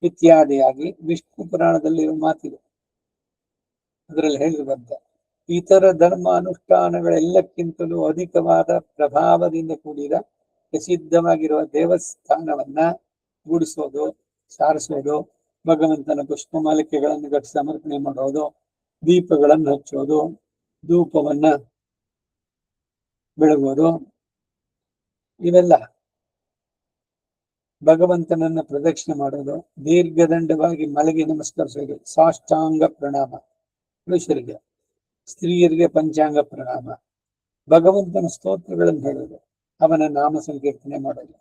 ಇತ್ಯಾದಿಯಾಗಿ ವಿಷ್ಣು ಪುರಾಣದಲ್ಲಿರುವ ಮಾತಿದೆ. ಅದರಲ್ಲಿ ಹೇಳಿರುವಂತೆ ಇತರ ಧರ್ಮ ಅನುಷ್ಠಾನಗಳೆಲ್ಲಕ್ಕಿಂತಲೂ ಅಧಿಕವಾದ ಪ್ರಭಾವದಿಂದ ಕೂಡಿದ ಪ್ರಸಿದ್ಧವಾಗಿರುವ ದೇವಸ್ಥಾನವನ್ನ ಗೂಡಿಸೋದು, ಸಾರಿಸೋದು, ಭಗವಂತನ ಪುಷ್ಪಮಾಲಿಕೆಗಳನ್ನು ಗಟ್ಟಿ ಸಮರ್ಪಣೆ ಮಾಡೋದು, ದೀಪಗಳನ್ನು ಹಚ್ಚೋದು, ಧೂಪವನ್ನ ಬೆಳಗೋದು, ಇವೆಲ್ಲ ಭಗವಂತನನ್ನ ಪ್ರದಕ್ಷಿಣೆ ಮಾಡೋದು, ದೀರ್ಘದಂಡವಾಗಿ ಮಲಗಿ ನಮಸ್ಕರಿಸೋದು, ಸಾಷ್ಟಾಂಗ ಪ್ರಣಾಮ, ಪುರುಷರಿಗೆ, ಸ್ತ್ರೀಯರಿಗೆ ಪಂಚಾಂಗ ಪ್ರಣಾಮ, ಭಗವಂತನ ಸ್ತೋತ್ರಗಳನ್ನು ಹೇಳೋದು, ಅವನ ನಾಮ ಸಂಕೀರ್ತನೆ ಮಾಡೋದು,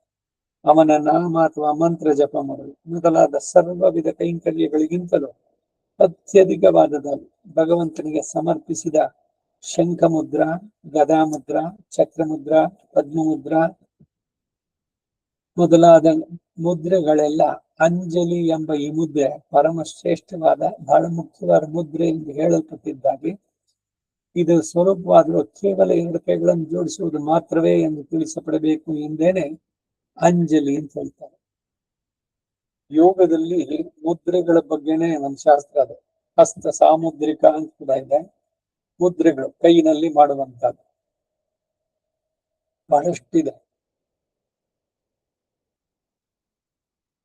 ಅವನ ನಾಮ ಅಥವಾ ಮಂತ್ರ ಜಪ ಮಾಡೋದು ಮೊದಲಾದ ಸರ್ವ ವಿಧ ಕೈಂಕರ್ಯಗಳಿಗಿಂತಲೂ ಅತ್ಯಧಿಕವಾದದಲ್ಲಿ ಭಗವಂತನಿಗೆ ಸಮರ್ಪಿಸಿದ ಶಂಖಮುದ್ರ, ಗದಾಮುದ್ರ, ಚಕ್ರಮುದ್ರ, ಪದ್ಮಮುದ್ರ ಮೊದಲಾದ ಮುದ್ರೆಗಳೆಲ್ಲ ಅಂಜಲಿ ಎಂಬ ಈ ಮುದ್ರೆ ಪರಮಶ್ರೇಷ್ಠವಾದ ಬಹಳ ಮುಖ್ಯವಾದ ಮುದ್ರೆ ಎಂದು ಹೇಳಲ್ಪಟ್ಟಿದ್ದಾಗಿ ಇದು ಸ್ವರೂಪವಾದರೂ ಕೇವಲ 2 ಕೈಗಳನ್ನು ಜೋಡಿಸುವುದು ಮಾತ್ರವೇ ಎಂದು ತಿಳಿಸಪಡಬೇಕು ಎಂದೇನೆ ಅಂಜಲಿ ಅಂತ ಹೇಳ್ತಾರೆ. ಯೋಗದಲ್ಲಿ ಮುದ್ರೆಗಳ ಬಗ್ಗೆನೇ ಒಂದು ಶಾಸ್ತ್ರ ಇದೆ. ಹಸ್ತ ಸಾಮುದ್ರಿಕ ಅಂತ ಕೂಡ ಇದೆ. ಮುದ್ರೆಗಳು ಕೈನಲ್ಲಿ ಮಾಡುವಂತದ್ದು ಬಹಳಷ್ಟಿದೆ.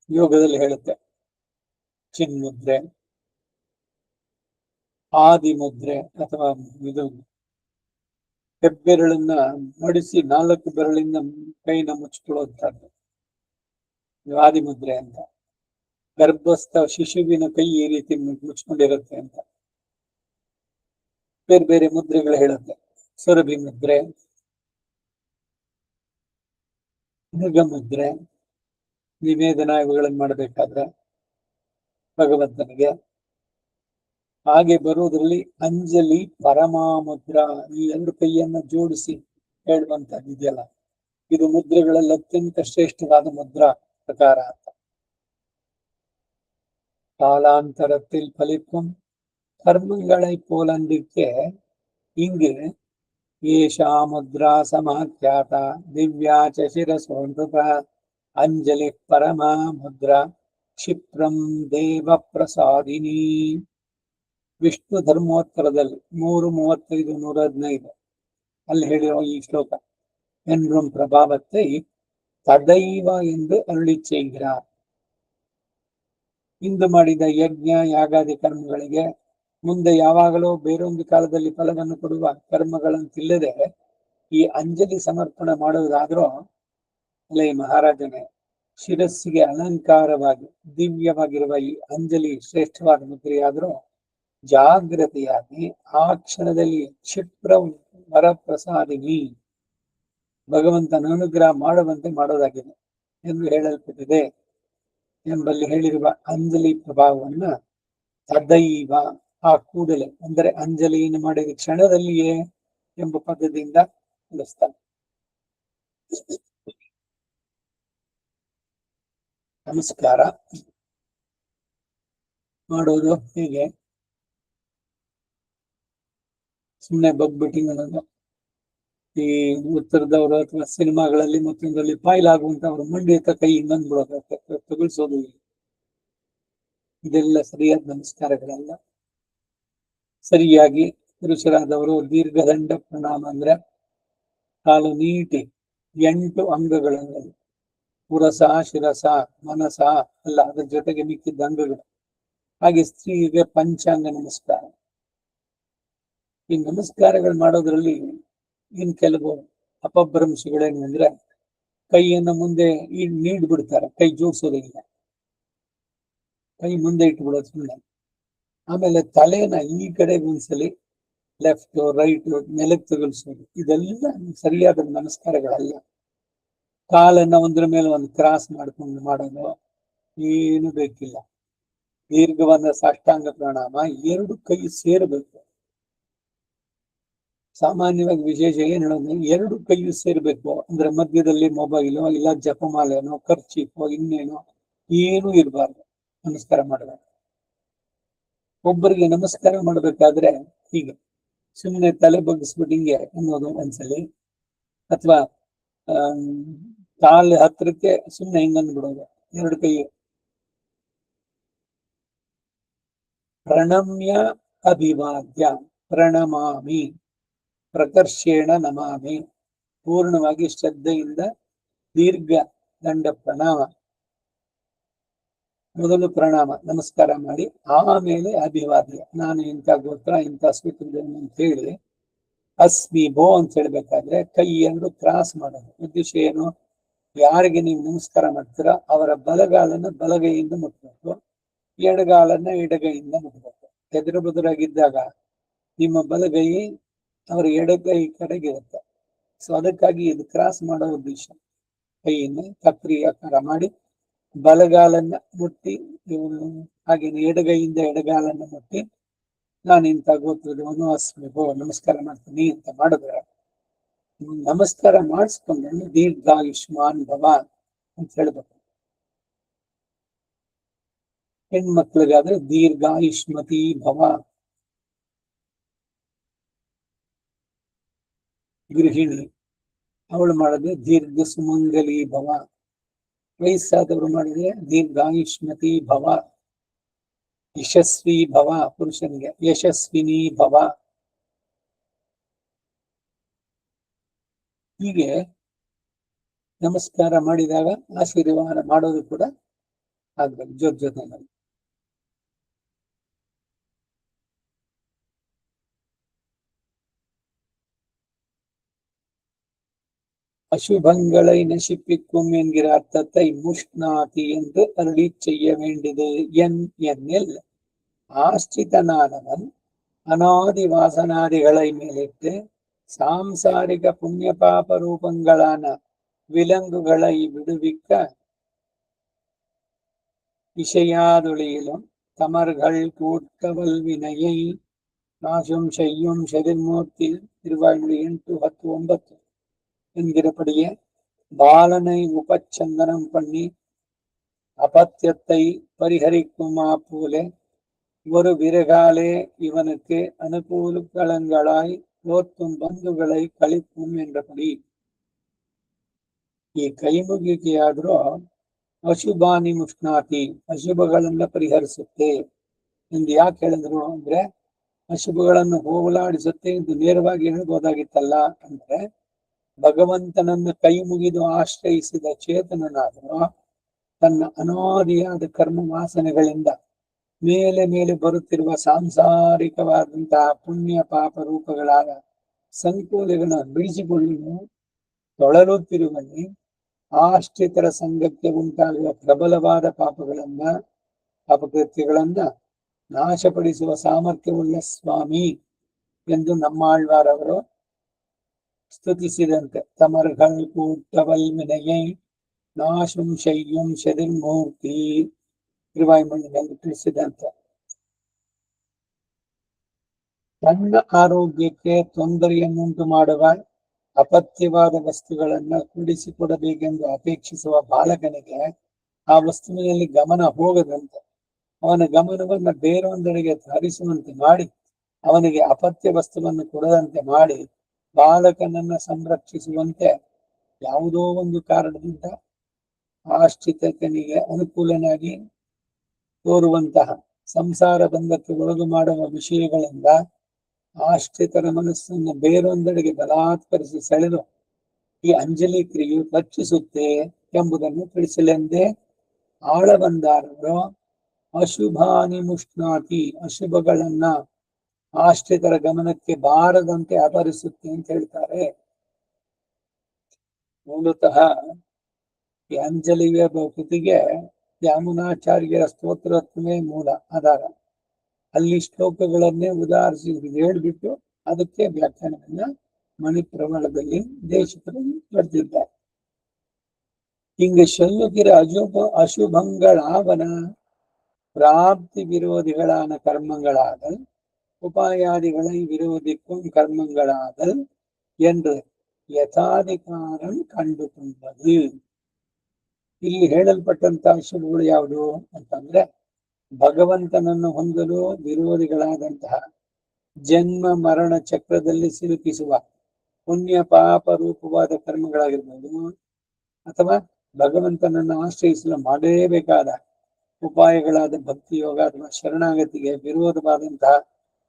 ಯೋಗದಲ್ಲಿ ಹೇಳುತ್ತೆ ಚಿನ್ಮುದ್ರೆ, ಆದಿ ಮುದ್ರೆ ಅಥವಾ ಇದು ಹೆಬ್ಬೆರಳನ್ನ ಮಡಿಸಿ 4 ಬೆರಳಿಂದ ಕೈನ ಮುಚ್ಕೊಳ್ಳುವಂತದ್ದು ಆದಿ ಮುದ್ರೆ ಅಂತ. ಗರ್ಭಸ್ಥ ಶಿಶುವಿನ ಕೈ ಈ ರೀತಿ ಮುಚ್ಕೊಂಡಿರುತ್ತೆ ಅಂತ ಬೇರೆ ಬೇರೆ ಮುದ್ರೆಗಳು ಹೇಳುತ್ತೆ. ಸುರಭಿ ಮುದ್ರೆ, ಮೃಗ ಮುದ್ರೆ, ನಿವೇದನ ಇವುಗಳನ್ನು ಮಾಡಬೇಕಾದ್ರೆ ಭಗವಂತನಿಗೆ. ಹಾಗೆ ಬರುವುದರಲ್ಲಿ ಅಂಜಲಿ ಪರಮಾಮುದ್ರ, ಈ 2 ಕೈಯನ್ನ ಜೋಡಿಸಿ ಹೇಳುವಂತದ್ದು ಇದೆಯಲ್ಲ, ಇದು ಮುದ್ರೆಗಳಲ್ಲಿ ಅತ್ಯಂತ ಶ್ರೇಷ್ಠವಾದ ಮುದ್ರಾ ಪ್ರಕಾರ ಅಂತ. ಕಾಲಾಂತರத்தில் பலிக்கும் கர்மங்களை போலந்திற்கு இங்கு ஏஷா முத்ரா சமாத்யாதா திவ்யா சிரசோ நிருப அஞ்சலி பரமா முத்ரா ಕ್ಷಿಪ್ರಂ ದೇವ ಪ್ರಸಾದಿನಿ. ವಿಷ್ಣು ಧರ್ಮೋತ್ತರದಲ್ಲಿ 3:35, 115 ಅಲ್ಲಿ ಹೇಳಿರೋ ಈ ಶ್ಲೋಕ என்றும் பிரபாவத்தை ததைவ ಎಂದು ಅರುಳಿ செய்கிறார். ಇಂದು ಮಾಡಿದ ಯಜ್ಞ ಯಾಗಾದಿ ಕರ್ಮಗಳಿಗೆ ಮುಂದೆ ಯಾವಾಗಲೂ ಬೇರೊಂದು ಕಾಲದಲ್ಲಿ ಫಲವನ್ನು ಕೊಡುವ ಕರ್ಮಗಳಂತಿಲ್ಲದೆ ಈ ಅಂಜಲಿ ಸಮರ್ಪಣೆ ಮಾಡುವುದಾದ್ರೂ ಅಲ್ಲೇ ಮಹಾರಾಜನೇ, ಶಿರಸ್ಸಿಗೆ ಅಲಂಕಾರವಾಗಿ ದಿವ್ಯವಾಗಿರುವ ಈ ಅಂಜಲಿ ಶ್ರೇಷ್ಠವಾದ ಮುದ್ರೆಯಾದರೂ ಜಾಗ್ರತೆಯಾಗಿ ಆ ಕ್ಷಣದಲ್ಲಿ ಕ್ಷಿಪ್ರ ವರಪ್ರಸಾದಿನಿ, ಭಗವಂತನ ಅನುಗ್ರಹ ಮಾಡುವಂತೆ ಮಾಡೋದಾಗಿದೆ ಎಂದು ಹೇಳಲ್ಪಟ್ಟಿದೆ ಎಂಬಲ್ಲಿ ಹೇಳಿರುವ ಅಂಜಲಿ ಪ್ರಭಾವವನ್ನ ತದೈವ, ಆ ಕೂಡಲೇ ಅಂದರೆ ಅಂಜಲಿಯನ್ನು ಮಾಡಿದ ಕ್ಷಣದಲ್ಲಿಯೇ ಎಂಬ ಪದದಿಂದ ತಿಳಿಸ್ತಾನೆ. ನಮಸ್ಕಾರ ಮಾಡೋದು ಹೀಗೆ, ಸುಮ್ಮನೆ ಬಗ್ಬಿಟ್ಟಿಂಗ್ ಅನ್ನೋದು. ಈ ಉತ್ತರದವರು ಅಥವಾ ಸಿನಿಮಾಗಳಲ್ಲಿ ಮತ್ತೊಂದರಲ್ಲಿ ಪಾಯ್ಲಾಗುವಂತ ಅವರು ಮಂಡಿ ಹತ್ತ ಕೈ ಇನ್ನೊಂದ್ಬಿಡೋದು, ತಗುಲ್ಸೋದು, ಇದೆಲ್ಲ ಸರಿಯಾದ ನಮಸ್ಕಾರಗಳಲ್ಲ. ಸರಿಯಾಗಿ ಪುರುಷರಾದವರು ದೀರ್ಘದಂಡ ಪ್ರಣಾಮ ಅಂದ್ರೆ ಕಾಲು ನೀಟಿ 8 ಅಂಗಗಳಲ್ಲಿ ಪುರಸ, ಶಿರಸ, ಮನಸ ಅಲ್ಲ, ಅದ್ರ ಜೊತೆಗೆ ಮಿಕ್ಕಿದ್ದ ಅಂಗಗಳು. ಹಾಗೆ ಸ್ತ್ರೀಗೆ ಪಂಚಾಂಗ ನಮಸ್ಕಾರ. ಈ ನಮಸ್ಕಾರಗಳು ಮಾಡೋದ್ರಲ್ಲಿ ಇನ್ ಕೆಲವು ಅಪಭ್ರಂಶಗಳೇನು ಅಂದ್ರೆ ಕೈಯನ್ನು ಮುಂದೆ ನೀಡ್ಬಿಡ್ತಾರೆ, ಕೈ ಜೋಡಿಸೋದಿಲ್ಲ, ಕೈ ಮುಂದೆ ಇಟ್ಬಿಡೋದು ಸುಮ್ಮನೆ. ಆಮೇಲೆ ತಲೆನ ಈ ಕಡೆಗೆ ಒಂದ್ಸಲಿ ಲೆಫ್ಟ್ ರೈಟ್ ನೆಲಕ್ಕೆ ತಗಲ್ಸೋದು, ಇದೆಲ್ಲ ಸರಿಯಾದ ನಮಸ್ಕಾರಗಳಲ್ಲ. ಕಾಲನ್ನ ಒಂದ್ರ ಮೇಲೆ ಒಂದು ಕ್ರಾಸ್ ಮಾಡ್ಕೊಂಡು ಮಾಡೋದು ಏನು ಬೇಕಿಲ್ಲ. ದೀರ್ಘವಾದ ಸಾಷ್ಟಾಂಗ ಪ್ರಣಾಮ 2 ಕೈ ಸೇರಬೇಕು. ಸಾಮಾನ್ಯವಾಗಿ ವಿಶೇಷ ಏನ್ ಹೇಳೋದು, 2 ಕೈ ಸೇರ್ಬೇಕು ಅಂದ್ರೆ ಮಧ್ಯದಲ್ಲಿ ಮೊಬೈಲು ಇಲ್ಲ ಜಪಮಾಲೆನೋ ಖರ್ಚೀಫೋ ಇನ್ನೇನೋ ಏನೂ ಇರಬಾರ್ದು ನಮಸ್ಕಾರ ಮಾಡಬೇಕು. ಒಬ್ಬರಿಗೆ ನಮಸ್ಕಾರ ಮಾಡ್ಬೇಕಾದ್ರೆ ಹೀಗೆ ಸುಮ್ಮನೆ ತಲೆ ಬಗ್ಗಿಸ್ಬಿಟ್ಟು ಹಿಂಗೆ ಅನ್ನೋದು ಒಂದ್ಸಲಿ, ಅಥವಾ ಕಾಲು ಹತ್ರಕ್ಕೆ ಸುಮ್ಮನೆ ಹಿಂಗಂದ್ ಬಿಡೋದು 2 ಕೈ. ಪ್ರಣಮ್ಯ ಅಭಿವಾದ್ಯ ಪ್ರಣಮಾಮಿ ಪ್ರಕರ್ಷೇಣ ನಮಾಮಿ, ಪೂರ್ಣವಾಗಿ ಶ್ರದ್ಧೆಯಿಂದ ದೀರ್ಘ ದಂಡ ಪ್ರಣಾಮ, ಮೊದಲು ಪ್ರಣಾಮ ನಮಸ್ಕಾರ ಮಾಡಿ ಆಮೇಲೆ ಅಭಿವಾದ್ಯ, ನಾನು ಇಂಥ ಗೋತ್ರ ಇಂಥ ಸ್ವೀಕೃತನು ಅಂತ ಹೇಳಿ ಅಸ್ಮಿ ಭೋ ಅಂತ ಹೇಳ್ಬೇಕಾದ್ರೆ ಕೈ 2 ಕ್ರಾಸ್ ಮಾಡೋದು. ಉದ್ದೇಶ ಏನು, ಯಾರಿಗೆ ನೀವು ನಮಸ್ಕಾರ ಮಾಡ್ತೀರಾ ಅವರ ಬಲಗಾಲನ್ನ ಬಲಗೈಯಿಂದ ಮುಟ್ಬೇಕು, ಎಡಗಾಲನ್ನ ಎಡಗೈಯಿಂದ ಮುಟ್ಬೇಕು. ಎದುರು ಬದುರಾಗಿದ್ದಾಗ ನಿಮ್ಮ ಬಲಗೈ ಅವರ ಎಡಗೈ ಕಡೆಗಿರುತ್ತೆ. ಸೊ ಅದಕ್ಕಾಗಿ ಇದು ಕ್ರಾಸ್ ಮಾಡೋ ಉದ್ದೇಶ. ಕೈಯನ್ನು ಕತ್ರಿ ಆಕಾರ ಮಾಡಿ ಬಲಗಾಲನ್ನ ಮುಟ್ಟಿ, ಹಾಗೇನೆ ಎಡಗೈಯಿಂದ ಎಡಗಾಲನ್ನ ಮುಟ್ಟಿ ನಾನು ಇಂಥ ಗೋತ್ರದವನು ಅಸ್ಮಿ ಭೋ ನಮಸ್ಕಾರ ಮಾಡ್ತೀನಿ ಅಂತ ಮಾಡಿದ್ರೆ, ನಮಸ್ಕಾರ ಮಾಡಿಸ್ಕೊಂಡು ದೀರ್ಘಾಯುಷ್ಮಾನ್ ಭವ ಅಂತ ಹೇಳ್ಬೇಕು. ಹೆಣ್ಮಕ್ಳಿಗಾದ್ರೆ ದೀರ್ಘಾಯುಷ್ಮತಿ ಭವ, ಗೃಹಿಣಿ ಅವಳು ಮಾಡಿದ್ರೆ ದೀರ್ಘ ಸುಮಂಗಲಿ ಭವ, ವಯಸ್ಸಾದವರು ಮಾಡಿದ್ರೆ ದೀರ್ಘಾಯುಷ್ಮತಿ ಭವ, ಯಶಸ್ವಿ ಭವ, ಪುರುಷನಿಗೆ ಯಶಸ್ವಿನಿ ಭವ. ಹೀಗೆ ನಮಸ್ಕಾರ ಮಾಡಿದಾಗ ಆಶೀರ್ವಾದ ಮಾಡೋದು ಕೂಡ ಆಗ್ಬೇಕು ಜೊತೆನಲ್ಲಿ. அசுபங்களை நசிப்பிக்கும் என்கிற அர்த்தத்தை முஷ்ணாதி என்று அருளி செய்ய வேண்டியது. என்னில் ஆஸ்திதனானவன் அநாதி வாசனாதிகளை மேலிட்டு சாம்சாரிக புண்ணிய பாப ரூபங்களான விலங்குகளை விடுவிக்க இசையாதொழியிலும் தமர்கள் கூட்டவல் வினையை நாசும் செய்யும் செதிர்மூர்த்தி திருவாய்மொழி 8:10-9 என்கிறபடியே பாலனை உபச்சந்தனம் பண்ணி அபத்தியத்தை பரிஹரிக்குமா போல ஒரு விறகாலே இவனுக்கு அனுகூலங்களாய் ஓர்த்தும் பந்துகளை கழிப்பும் என்றபடி ಈ ಕೈಮುಗಿಕೆಯಾದ್ರೂ ಅಶುಭಾನಿ ಮುಷ್ಣಾತಿ ಅಶುಭಗಳನ್ನ ಪರಿಹರಿಸುತ್ತೆ ಎಂದು ಯಾಕೆ ಹೇಳಿದ್ರು ಅಂದ್ರೆ ಅಶುಭಗಳನ್ನು ಹೋಗಲಾಡಿಸುತ್ತೆ ಎಂದು ನೇರವಾಗಿ ಹೇಳ್ಬೋದಾಗಿತ್ತಲ್ಲ ಅಂದ್ರೆ ಭಗವಂತನನ್ನು ಕೈ ಮುಗಿದು ಆಶ್ರಯಿಸಿದ ಚೇತನನಾದರೂ ತನ್ನ ಅನಾದಿಯಾದ ಕರ್ಮ ವಾಸನೆಗಳಿಂದ ಮೇಲೆ ಮೇಲೆ ಬರುತ್ತಿರುವ ಸಾಂಸಾರಿಕವಾದಂತಹ ಪುಣ್ಯ ಪಾಪ ರೂಪಗಳಾದ ಸಂಕೋಲೆಗಳನ್ನು ಬಿಡಿಸಿಕೊಳ್ಳಲು ತೊಳಲುತ್ತಿರುವಲ್ಲಿ ಆಶ್ರಿತರ ಸಂಘಕ್ಕೆ ಉಂಟಾಗುವ ಪ್ರಬಲವಾದ ಪಾಪಕೃತ್ಯಗಳನ್ನ ನಾಶಪಡಿಸುವ ಸಾಮರ್ಥ್ಯವುಳ್ಳ ಸ್ವಾಮಿ ಎಂದು ನಮ್ಮಾಳ್ವಾರವರು ಸ್ತುತಿಸಿದಂತೆ ತಮರ್ಗಳು ಕೂಟವಲ್ಮಿನೆಯೇ ನಾಶಂ ಶಯ್ಯಂ ಶದಿರ್ಮೂರ್ತಿ ತಿರುವಾಯ್ಮಣ್ಣಿನಲ್ಲಿ ತಿಳಿಸಿದಂತೆ ತನ್ನ ಆರೋಗ್ಯಕ್ಕೆ ತೊಂದರೆಯನ್ನುಂಟು ಮಾಡುವ ಅಪಥ್ಯವಾದ ವಸ್ತುಗಳನ್ನ ಕೂಡಿಸಿಕೊಡಬೇಕೆಂದು ಅಪೇಕ್ಷಿಸುವ ಬಾಲಕನಿಗೆ ಆ ವಸ್ತುವಿನಲ್ಲಿ ಗಮನ ಹೋಗದಂತೆ ಅವನ ಗಮನವನ್ನ ಬೇರೊಂದೆಡೆಗೆ ಹರಿಸುವಂತೆ ಮಾಡಿ ಅವನಿಗೆ ಅಪಥ್ಯ ವಸ್ತುವನ್ನು ಕೊಡದಂತೆ ಮಾಡಿ ಬಾಲಕನನ್ನ ಸಂರಕ್ಷಿಸುವಂತೆ ಯಾವುದೋ ಒಂದು ಕಾರಣದಿಂದ ಆಶ್ರಿತನಿಗೆ ಅನುಕೂಲನಾಗಿ ತೋರುವಂತಹ ಸಂಸಾರ ಬಂಧಕ್ಕೆ ಒಳಗು ಮಾಡುವ ವಿಷಯಗಳಿಂದ ಆಶ್ರಿತರ ಮನಸ್ಸನ್ನು ಬೇರೊಂದೆಡೆಗೆ ಬಲಾತ್ಕರಿಸಿ ಸೆಳೆದು ಈ ಅಂಜಲಿ ಕ್ರಿಯೆಯು ರಕ್ಷಿಸುತ್ತೆ ಎಂಬುದನ್ನು ತಿಳಿಸಲೆಂದೇ ಆಳಬಂದಾರರು ಅಶುಭಾನಿ ಮುಷ್ಣಾತಿ ಅಶುಭಗಳನ್ನ ಆಶ್ರಿತರ ಗಮನಕ್ಕೆ ಬಾರದಂತೆ ಅಪಹರಿಸುತ್ತೆ ಅಂತ ಹೇಳ್ತಾರೆ. ಮೂಲತಃ ಈ ಅಂಜಲಿಯ ಕೃತಿಗೆ ಯಾಮುನಾಚಾರ್ಯರ ಸ್ತೋತ್ರತ್ವೇ ಮೂಲ ಆಧಾರ. ಅಲ್ಲಿ ಶ್ಲೋಕಗಳನ್ನೇ ಉದಾಹರಿಸಿ ಹೇಳ್ಬಿಟ್ಟು ಅದಕ್ಕೆ ವ್ಯಾಖ್ಯಾನವನ್ನ ಮಣಿಪ್ರವಳದಲ್ಲಿ ದೇಶಿಕರು ಬರೆದಿದ್ದಾರೆ. ಹಿಂಗೆ சொல்லுகிற அசுபங்களாவன பிராப்தி விரோதிகளான கர்மங்களாதல் உபாயாதிகளை விரோதிக்கும் கர்மங்களாதல் என்று ಯಥಾಧಿಕಾರಂ ಕಂಡುಕೊಂಡದು. ಇಲ್ಲಿ ಹೇಳಲ್ಪಟ್ಟಂತಹ ಅಶುಭಗಳು ಯಾವುದು ಅಂತಂದ್ರೆ ಭಗವಂತನನ್ನು ಹೊಂದಲು ವಿರೋಧಿಗಳಾದಂತಹ ಜನ್ಮ ಮರಣ ಚಕ್ರದಲ್ಲಿ ಸಿಲುಕಿಸುವ ಪುಣ್ಯ ಪಾಪ ರೂಪವಾದ ಕರ್ಮಗಳಾಗಿರ್ಬೋದು, ಅಥವಾ ಭಗವಂತನನ್ನು ಆಶ್ರಯಿಸಲು ಮಾಡಲೇಬೇಕಾದ ಉಪಾಯಗಳಾದ ಭಕ್ತಿ ಯೋಗ ಅಥವಾ ಶರಣಾಗತಿಗೆ ವಿರೋಧವಾದಂತಹ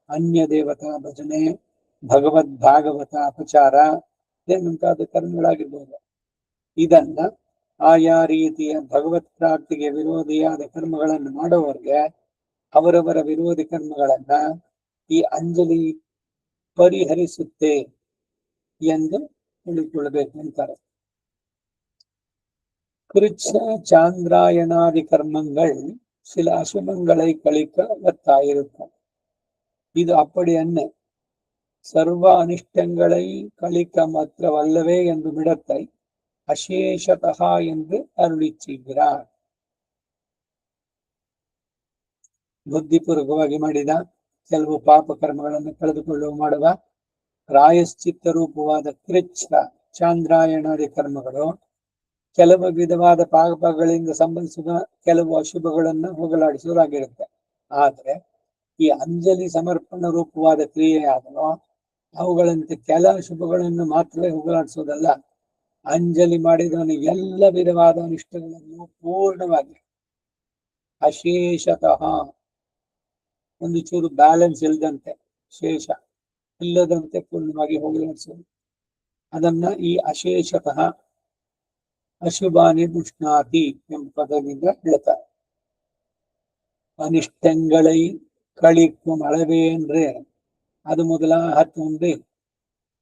ಅನ್ಯ ದೇವತಾ ಭಜನೆ, ಭಗವದ್ ಭಾಗವತ ಅಪಚಾರ ಮುಂತಾದ ಕರ್ಮಗಳಾಗಿರ್ಬೋದು. ಇದನ್ನ ಆಯಾ ರೀತಿಯ ಭಗವತ್ ಪ್ರಾಪ್ತಿಗೆ ವಿರೋಧಿಯಾದ ಕರ್ಮಗಳನ್ನು ಮಾಡುವವರಿಗೆ ಅವರವರ ವಿರೋಧಿ ಕರ್ಮಗಳನ್ನ ಈ ಅಂಜಲಿ ಪರಿಹರಿಸುತ್ತೆ ಎಂದು ತಿಳಿದುಕೊಳ್ಳಬೇಕು ಅಂತಾರೆ. கிருச்ச சாந்திராயணாதி கர்மங்கள் சில அசுபங்களை கழிக்க வத்தாயிருக்கும். இது அப்படி என்ன சர்வ அனிஷ்டங்களை கழிக்க மாத்திரவல்லவே என்று விடத்தை அசேஷதா என்று அருளி செய்கிறார். ಬುದ್ಧಿಪೂರ್ವಕವಾಗಿ ಮಾಡಿದ ಕೆಲವು ಪಾಪ ಕರ್ಮಗಳನ್ನು ಕಳೆದುಕೊಳ್ಳುವ ಮಾಡುವ ಪ್ರಾಯಶ್ಚಿತ್ತ ರೂಪವಾದ ಕೃಚ್ಛ ಚಾಂದ್ರಾಯಣಾದಿ ಕರ್ಮಗಳು ಕೆಲವು ವಿಧವಾದ ಪಾಪಗಳಿಂದ ಸಂಬಂಧಿಸುವ ಕೆಲವು ಅಶುಭಗಳನ್ನ ಹೋಗಲಾಡಿಸುವುದಾಗಿರುತ್ತೆ. ಆದ್ರೆ ಈ ಅಂಜಲಿ ಸಮರ್ಪಣ ರೂಪವಾದ ಕ್ರಿಯೆಯಾದನೋ ಅವುಗಳಂತೆ ಕೆಲ ಅಶುಭಗಳನ್ನು ಮಾತ್ರವೇ ಹೋಗಲಾಡಿಸುವುದಲ್ಲ, ಅಂಜಲಿ ಮಾಡಿದವನು ಎಲ್ಲ ವಿಧವಾದ ಅನಿಷ್ಟಗಳನ್ನು ಪೂರ್ಣವಾಗಿ ಅಶೇಷತಃ ಒಂದು ಚೂರು ಬ್ಯಾಲೆನ್ಸ್ ಇಲ್ಲದಂತೆ, ಶೇಷ ಇಲ್ಲದಂತೆ ಪೂರ್ಣವಾಗಿ ಹೋಗಲಾಡಿಸುವುದು. ಅದನ್ನ ಈ ಅಶೇಷತಃ ಅಶುಭಾನಿ ಮುಷ್ಣಾತಿ ಎಂಬ ಪದದಿಂದ ಹೇಳ್ತಾರೆ. அனிஷ்டங்களை கழிக்கும் அளவே என்று அது முதலாக தோன்றி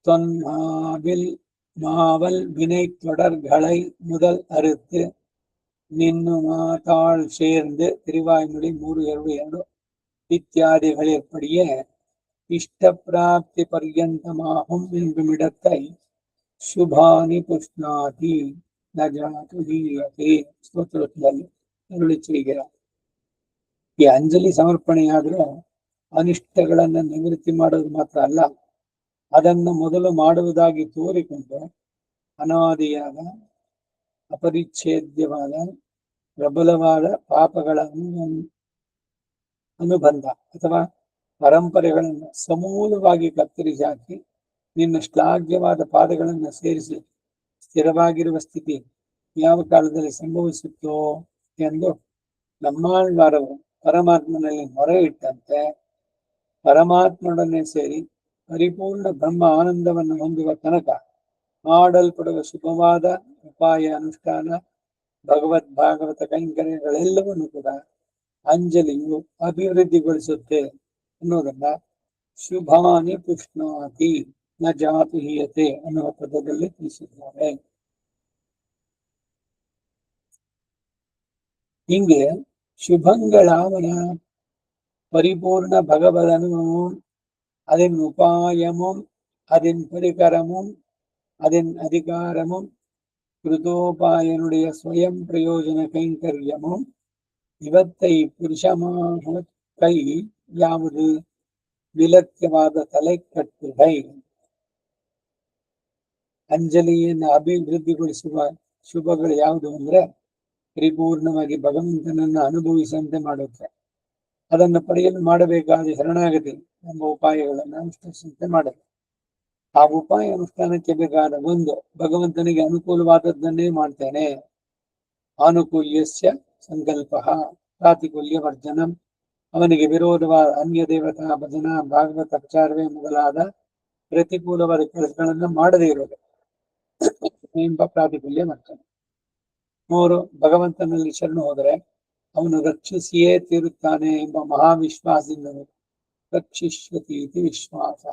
தொன்மாவில் மாவல் வினை தொடர்களை முதல் அறுத்து நின்னு மாதாள் சேர்ந்து திருவாய்மொழி 3:2 இத்தியாதிகளிற்படியே இஷ்ட பிராப்தி பர்யந்தமாகும் என்புமிடத்தை ಶುಭಾನಿ ಪುಷ್ಣಾತಿ ನಜಾತು ಹೀಯತೆ ಸ್ತೋತ್ರದಲ್ಲಿ ಅರುಳಿ செய்கிறார். ಈ ಅಂಜಲಿ ಸಮರ್ಪಣೆಯಾದ್ರೂ ಅನಿಷ್ಟಗಳನ್ನ ನಿವೃತ್ತಿ ಮಾಡೋದು ಮಾತ್ರ ಅಲ್ಲ, ಅದನ್ನು ಮೊದಲು ಮಾಡುವುದಾಗಿ ತೋರಿಕೊಂಡು ಅನಾದಿಯಾದ ಅಪರಿಚ್ಛೇದ್ಯವಾದ ಪ್ರಬಲವಾದ ಪಾಪಗಳನ್ನು ಅನುಬಂಧ ಅಥವಾ ಪರಂಪರೆಗಳನ್ನು ಸಮೂಲವಾಗಿ ಕತ್ತರಿಸಿ ಹಾಕಿ ನಿನ್ನ ಶ್ಲಾಘ್ಯವಾದ ಪಾದಗಳನ್ನು ಸೇರಿಸಿ ಸ್ಥಿರವಾಗಿರುವ ಸ್ಥಿತಿ ಯಾವ ಕಾಲದಲ್ಲಿ ಸಂಭವಿಸುತ್ತೋ ಎಂದು ನಮ್ಮಾಳ್ವಾರವರು ಪರಮಾತ್ಮನಲ್ಲಿ ಮೊರೆ ಇಟ್ಟಂತೆ ಪರಮಾತ್ಮನೊಡನೆ ಸೇರಿ ಪರಿಪೂರ್ಣ ಬ್ರಹ್ಮ ಆನಂದವನ್ನು ಹೊಂದುವ ತನಕ ಮಾಡಲ್ಪಡುವ ಶುಭವಾದ ಉಪಾಯ ಅನುಷ್ಠಾನ ಭಾಗವತ ಕೈಂಕರ್ಯಗಳೆಲ್ಲವನ್ನು ಕೂಡ ಅಂಜಲಿಯು ಅಭಿವೃದ್ಧಿಗೊಳಿಸುತ್ತೆ ಅನ್ನೋದನ್ನ ಶುಭಾನಿ ಪುಷ್ಣಾತಿ ನ ಜಾತಿ ಹೀಯತೆ ಅನ್ನುವ ಪದದಲ್ಲಿ ತಿಳಿಸಿದ್ದಾರೆ. ಹಿಂಗೆ ശുഭങ്ങളാവന പരിപൂർണ ഭഗവതനും അതിൻ ഉപായമും അതിൻ പരികരമും അതിൻ അധികാരമും കൃതോപായനുடைய സ്വയം പ്രയോജന കൈങ്കര്യമും ಇವತ್ತೈ ಪುರುಷಮಾಹ ಕೈ ಯಾವುದು ವಿಲಕ್ಷ್ಯವಾದ ತಲೆಕಟ್ಟುಗೈ. ಅಂಜಲಿಯನ್ನು ಅಭಿವೃದ್ಧಿಗೊಳಿಸುವ ಶುಭಗಳು ಯಾವುದು ಅಂದ್ರೆ ಪರಿಪೂರ್ಣವಾಗಿ ಭಗವಂತನನ್ನು ಅನುಭವಿಸಂತೆ ಮಾಡೋಕೆ, ಅದನ್ನು ಪಡೆಯಲು ಮಾಡಬೇಕಾದ ಶರಣಾಗತಿ ಎಂಬ ಉಪಾಯಗಳನ್ನು ಅನುಷ್ಠಿಸಂತೆ ಮಾಡಬೇಕು. ಆ ಉಪಾಯ ಅನುಷ್ಠಾನಕ್ಕೆ ಬೇಕಾದ ಒಂದು ಭಗವಂತನಿಗೆ ಅನುಕೂಲವಾದದ್ದನ್ನೇ ಮಾಡ್ತೇನೆ. ಆನುಕೂಲ್ಯಸ್ಯ ಸಂಕಲ್ಪ ಪ್ರಾತಿಕೂಲ್ಯ ವರ್ಜನಂ, ಅವನಿಗೆ ವಿರೋಧವಾದ ಅನ್ಯ ದೇವತಾ ಭಜನ ಭಾಗವತ ಪ್ರಚಾರವೇ ಮೊದಲಾದ ಪ್ರತಿಕೂಲವಾದ ಕೆಲಸಗಳನ್ನು ಮಾಡದೇ ಇರೋದು ಎಂಬ ಪ್ರಾತಿಕೂಲ್ಯ ವರ್ಜನ. 3, ಭಗವಂತನಲ್ಲಿ ಶರಣು ಹೋದರೆ ಅವನು ರಕ್ಷಿಸಿಯೇ ತೀರುತ್ತಾನೆ ಎಂಬ ಮಹಾವಿಶ್ವಾಸದಿಂದ ರಕ್ಷಿಷ್ಯತಿ ಇತಿ ವಿಶ್ವಾಸ.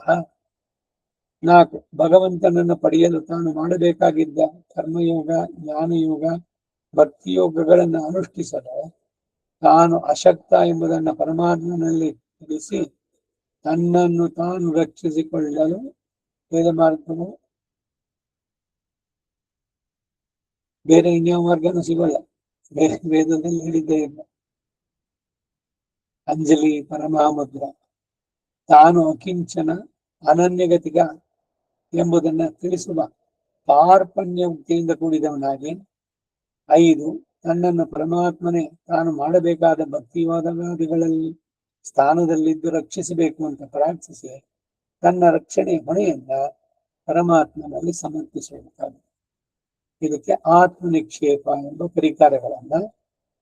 4, ಭಗವಂತನನ್ನು ಪಡೆಯಲು ತಾನು ಮಾಡಬೇಕಾಗಿದ್ದ ಕರ್ಮಯೋಗ, ಜ್ಞಾನಯೋಗ, ಭಕ್ತಿಯೋಗಗಳನ್ನು ಅನುಷ್ಠಿಸದೆ ತಾನು ಅಶಕ್ತ ಎಂಬುದನ್ನು ಪರಮಾತ್ಮನಲ್ಲಿ ತಿಳಿಸಿ ತನ್ನನ್ನು ತಾನು ರಕ್ಷಿಸಿಕೊಳ್ಳಲು ವೇದ ಮಾರ್ಗವು ಬೇರೆ ಇನ್ಯಾವ ಮಾರ್ಗನೂ ಸಿಗಲ್ಲ, ಬೇರೆ ವೇದದಲ್ಲಿ ಹೇಳಿದ್ದೇ ಇಲ್ಲ. ಅಂಜಲಿ ಪರಮಮುದ್ರ, ತಾನು ಅಕಿಂಚನ ಅನನ್ಯಗತಿಗ ಎಂಬುದನ್ನ ತಿಳಿಸುವ ಪಾರ್ಪಣ್ಯ ಉಕ್ತಿಯಿಂದ ಕೂಡಿದವನಾಗಿ. 5, ತನ್ನನ್ನು ಪರಮಾತ್ಮನೇ ತಾನು ಮಾಡಬೇಕಾದ ಭಕ್ತಿವಾದಗಾದಿಗಳಲ್ಲಿ ಸ್ಥಾನದಲ್ಲಿದ್ದು ರಕ್ಷಿಸಬೇಕು ಅಂತ ಪ್ರಾರ್ಥಿಸಿ ತನ್ನ ರಕ್ಷಣೆ ಹೊಣೆಯನ್ನ ಪರಮಾತ್ಮನಲ್ಲಿ ಸಮರ್ಪಿಸಬೇಕಾಗಿದೆ. ಇದಕ್ಕೆ ಆತ್ಮನಿಕ್ಷೇಪ ಎಂಬ ಪರಿಕಾರಗಳನ್ನ,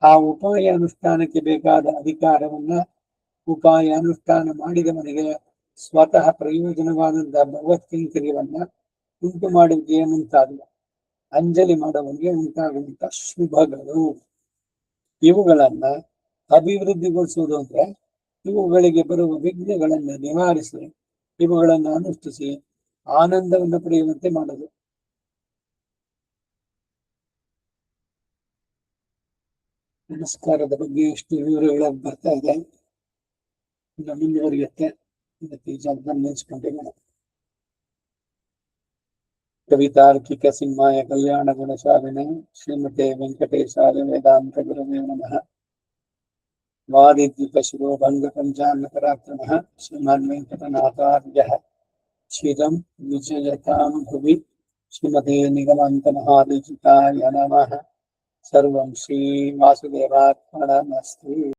ಆ ಉಪಾಯ ಅನುಷ್ಠಾನಕ್ಕೆ ಬೇಕಾದ ಅಧಿಕಾರವನ್ನ ಉಪಾಯ ಅನುಷ್ಠಾನ ಮಾಡಿದವನಿಗೆ ಸ್ವತಃ ಪ್ರಯೋಜನವಾದಂತಹ ಭಗವತ್ ಕೈಂಕರ್ಯವನ್ನ ಉಂಟು ಮಾಡುವಿಕೆ ಮುಂತಾದ ಅಂಜಲಿ ಮಾಡುವವನಿಗೆ ಉಂಟಾಗುವಂತಹ ಶುಭಗಳು, ಇವುಗಳನ್ನ ಅಭಿವೃದ್ಧಿಗೊಳಿಸುವುದು ಅಂದ್ರೆ ಇವುಗಳಿಗೆ ಬರುವ ವಿಘ್ನಗಳನ್ನು ನಿವಾರಿಸಿ ಇವುಗಳನ್ನು ಅನುಷ್ಠಿಸಿ ಆನಂದವನ್ನು ಪಡೆಯುವಂತೆ ಮಾಡುವುದು. ನಮಸ್ಕಾರದ ಬಗ್ಗೆ ಎಷ್ಟು ವಿವರಗಳಾಗಿ ಬರ್ತಾ ಇದೆ, ಇನ್ನು ಮುಂದುವರಿಯುತ್ತೆ. ಇದಕ್ಕೆ ನೆನೆಸ್ಕೊಂಡಿರೋಣ. ಕವಿತಾರ್ಕಿಕ ಸಿಂಹಾಯ ಕಲ್ಯಾಣ ಗುಣಶಾಲಿನೇ ಶ್ರೀಮತೆ ವೆಂಕಟೇಶಾಯ ವೇದಾಂತ ಗುರವೇ ನಮಃ. ವಾದಿದ್ವಿಪ ಶಿರೋಭಂಗ ಪಂಚಾನ್ನಕರಾಕ್ರಮಃ ಶ್ರೀಮಾನ್ ವೆಂಕಟನಾಥಾರ್ಯಃ ಶಿರಂ ವಿಜಯತಾಂ ಭುವಿ ಶ್ರೀಮತೆ ನಿಗಮಾಂತ ಮಹಾದೇಶಿಕಾಯ ನಮಃ. ಸರ್ವಂ ಶ್ರೀ ವಾಸುದೇವಾರ್ಪಣಮಸ್ತು.